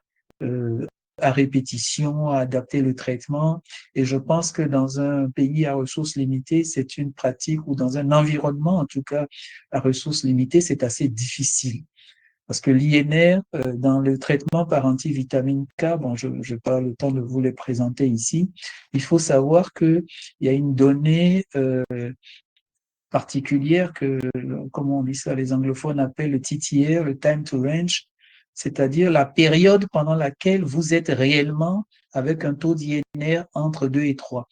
à répétition, à adapter le traitement. Et je pense que dans un pays à ressources limitées, c'est une pratique, ou dans un environnement, en tout cas, à ressources limitées, c'est assez difficile. Parce que l'INR, dans le traitement par antivitamine K, bon, je n'ai pas le temps de vous les présenter ici, il faut savoir qu'il y a une donnée particulière que, comme on dit ça, les anglophones appellent le TTR, le time to range, c'est-à-dire la période pendant laquelle vous êtes réellement avec un taux d'INR entre 2 et 3.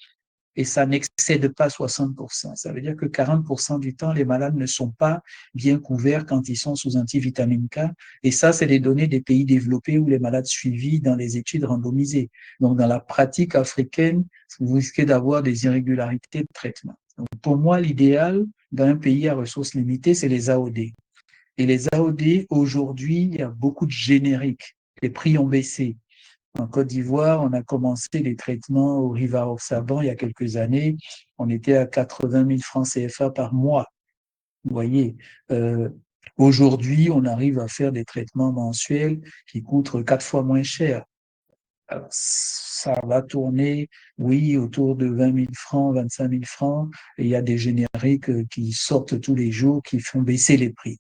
Et ça n'excède pas 60%. Ça veut dire que 40% du temps, les malades ne sont pas bien couverts quand ils sont sous antivitamine K. Et ça, c'est les données des pays développés ou les malades suivis dans les études randomisées. Donc, dans la pratique africaine, vous risquez d'avoir des irrégularités de traitement. Donc, pour moi, l'idéal dans un pays à ressources limitées, c'est les AOD. Et les AOD, aujourd'hui, il y a beaucoup de génériques. Les prix ont baissé. En Côte d'Ivoire, on a commencé les traitements au rivaroxaban il y a quelques années. On était à 80 000 francs CFA par mois. Vous voyez, aujourd'hui, on arrive à faire des traitements mensuels qui coûtent 4 fois moins cher. Alors, ça va tourner, oui, autour de 20 000 francs, 25 000 francs. Et il y a des génériques qui sortent tous les jours, qui font baisser les prix.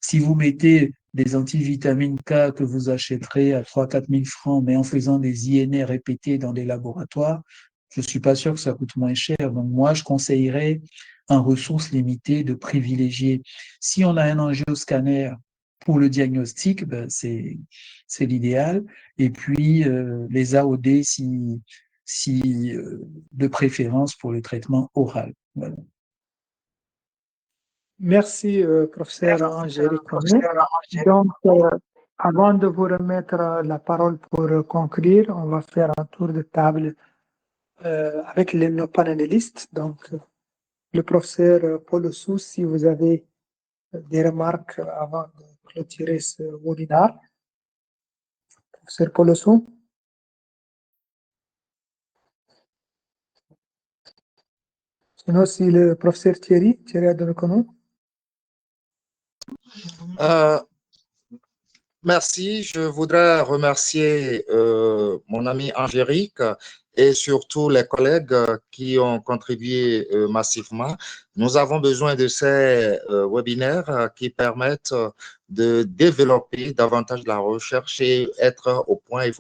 Si vous mettez des antivitamines K que vous achèterez à 3 000 à 4 000 francs, mais en faisant des INR répétés dans des laboratoires, je ne suis pas sûr que ça coûte moins cher. Donc moi, je conseillerais, en ressources limitées, de privilégier. Si on a un angioscanner pour le diagnostic, ben c'est l'idéal. Et puis les AOD, de préférence pour le traitement oral. Voilà. Merci, professeur Angélique. Donc, avant de vous remettre la parole pour conclure, on va faire un tour de table avec nos panélistes. Donc, le professeur Paul Sous, si vous avez des remarques avant de clôturer ce webinaire. Professeur Paul Sous. Sinon, si le professeur Thierry Adekonou. Merci. Je voudrais remercier mon ami Angélique et surtout les collègues qui ont contribué massivement. Nous avons besoin de ces webinaires qui permettent de développer davantage la recherche et être au point. Il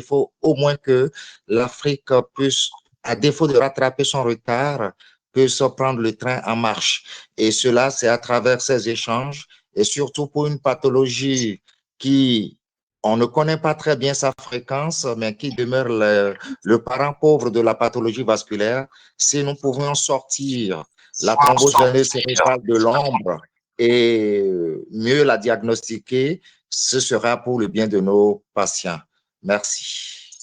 faut au moins que l'Afrique puisse, à défaut de rattraper son retard, puisse prendre le train en marche. Et cela, c'est à travers ces échanges et surtout pour une pathologie qui, on ne connaît pas très bien sa fréquence, mais qui demeure le parent pauvre de la pathologie vasculaire. Si nous pouvions sortir la thrombose veineuse cérébrale de l'ombre et mieux la diagnostiquer, ce sera pour le bien de nos patients. Merci.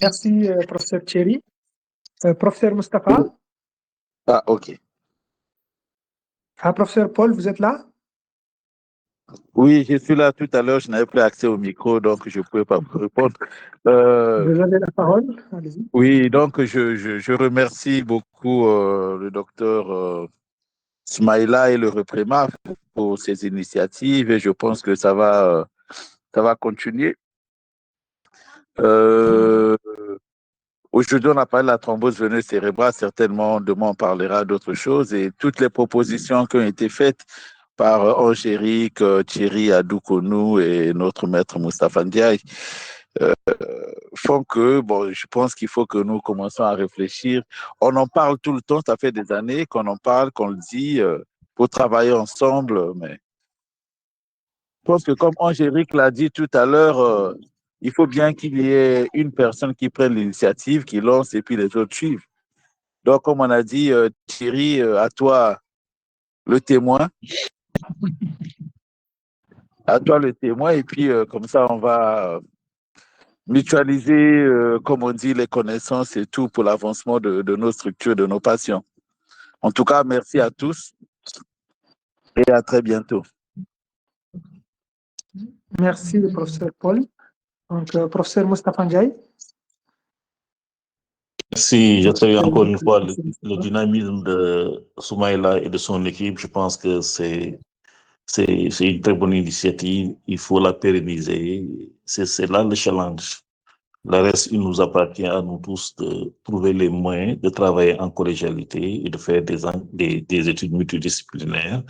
Merci, professeur Thierry. Professeur Mustapha. Ah, OK. Ah, professeur Paul, vous êtes là? Oui, je suis là tout à l'heure. Je n'avais plus accès au micro, donc je ne pouvais pas vous répondre. Vous avez la parole. Allez-y. Oui, donc je remercie beaucoup le docteur Smaïla et le REPREMAF pour ces initiatives et je pense que ça va continuer. Aujourd'hui, on a parlé de la thrombose veineuse cérébrale. Certainement, demain, on parlera d'autres choses et toutes les propositions qui ont été faites par Angélique, Thierry Adekonou et notre maître Moustapha Ndiaye font que, bon, je pense qu'il faut que nous commençons à réfléchir. On en parle tout le temps, ça fait des années qu'on en parle, qu'on le dit, pour travailler ensemble, mais je pense que comme Angélique l'a dit tout à l'heure, il faut bien qu'il y ait une personne qui prenne l'initiative, qui lance et puis les autres suivent. Donc, comme on a dit, Thierry, à toi le témoin. À toi le témoin. Et puis, comme ça, on va mutualiser, comme on dit, les connaissances et tout pour l'avancement de nos structures, de nos patients. En tout cas, merci à tous et à très bientôt. Merci, professeur Paul. Donc, professeur Moustapha Ndiaye. Merci, je salue encore une fois le dynamisme de Soumaïla et de son équipe. Je pense que c'est une très bonne initiative. Il faut la pérenniser. C'est là le challenge. Le reste, il nous appartient à nous tous de trouver les moyens de travailler en collégialité et de faire des études multidisciplinaires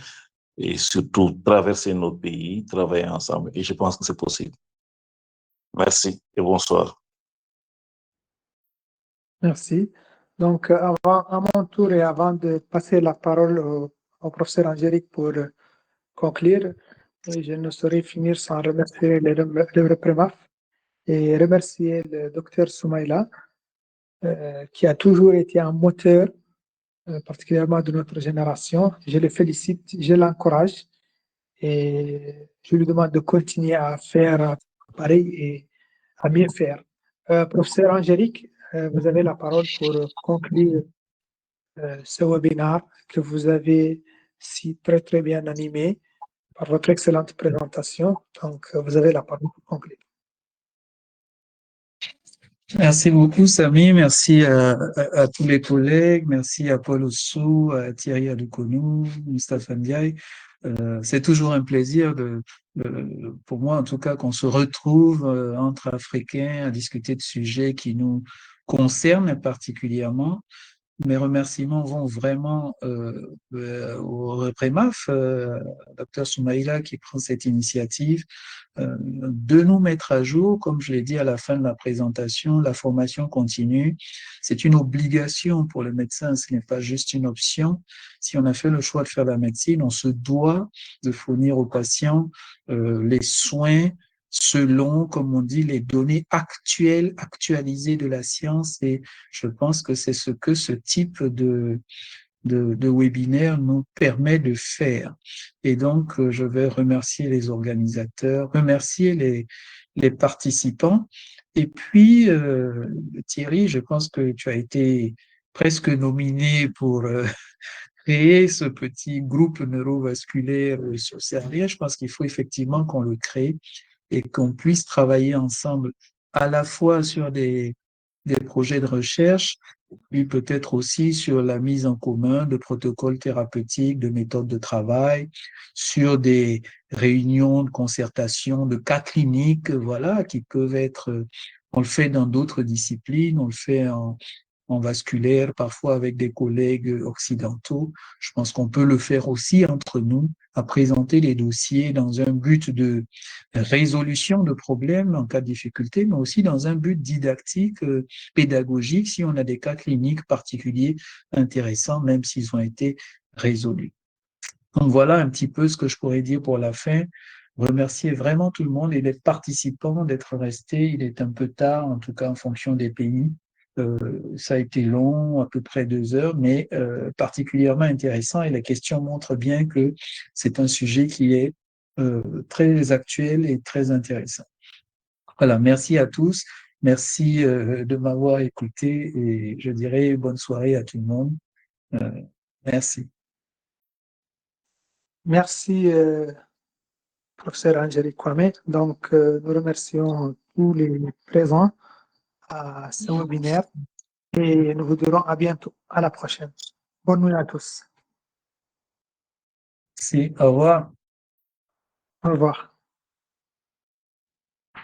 et surtout traverser notre pays, travailler ensemble. Et je pense que c'est possible. Merci et bonsoir. Merci. Donc, à mon tour et avant de passer la parole au professeur Angélique pour conclure, je ne saurais finir sans remercier le REPREMAF et remercier le docteur Soumaïla, qui a toujours été un moteur, particulièrement de notre génération. Je le félicite, je l'encourage et je lui demande de continuer à faire pareil et à mieux faire. Professeur Angélique, vous avez la parole pour conclure ce webinaire que vous avez si très bien animé par votre excellente présentation. Donc, vous avez la parole pour conclure. Merci beaucoup, Samy. Merci à tous les collègues. Merci à Paul Ossou, à Thierry Adoukonou, Moustapha Ndiaye. C'est toujours un plaisir pour moi, en tout cas, qu'on se retrouve entre Africains à discuter de sujets qui nous concernent particulièrement. Mes remerciements vont vraiment au REPREMAF, Dr Soumaïla, qui prend cette initiative de nous mettre à jour. Comme je l'ai dit à la fin de la présentation, la formation continue, c'est une obligation pour le médecin, ce n'est pas juste une option. Si on a fait le choix de faire la médecine, on se doit de fournir aux patients les soins selon, comme on dit, les données actuelles, actualisées de la science. Et je pense que c'est ce que ce type de webinaire nous permet de faire. Et donc, je vais remercier les organisateurs, remercier les participants. Et puis, Thierry, je pense que tu as été presque nominé pour créer ce petit groupe neurovasculaire sur Servier. Je pense qu'il faut effectivement qu'on le crée et qu'on puisse travailler ensemble à la fois sur des projets de recherche, puis peut-être aussi sur la mise en commun de protocoles thérapeutiques, de méthodes de travail, sur des réunions de concertation de cas cliniques, voilà, qui peuvent être, on le fait dans d'autres disciplines, on le fait en vasculaire, parfois avec des collègues occidentaux. Je pense qu'on peut le faire aussi entre nous, à présenter les dossiers dans un but de résolution de problèmes en cas de difficulté, mais aussi dans un but didactique, pédagogique, si on a des cas cliniques particuliers intéressants, même s'ils ont été résolus. Donc voilà un petit peu ce que je pourrais dire pour la fin. Remercier vraiment tout le monde et les participants d'être restés. Il est un peu tard, en tout cas en fonction des pays. Ça a été long, à peu près 2 heures, mais particulièrement intéressant. Et la question montre bien que c'est un sujet qui est très actuel et très intéressant. Voilà, merci à tous. Merci de m'avoir écouté et je dirais bonne soirée à tout le monde. Merci. Merci, professeur Angélique Kwame. Donc, nous remercions tous les présents à ce webinaire et nous vous dirons à bientôt. À la prochaine. Bonne nuit à tous. Merci. Au revoir. Au revoir.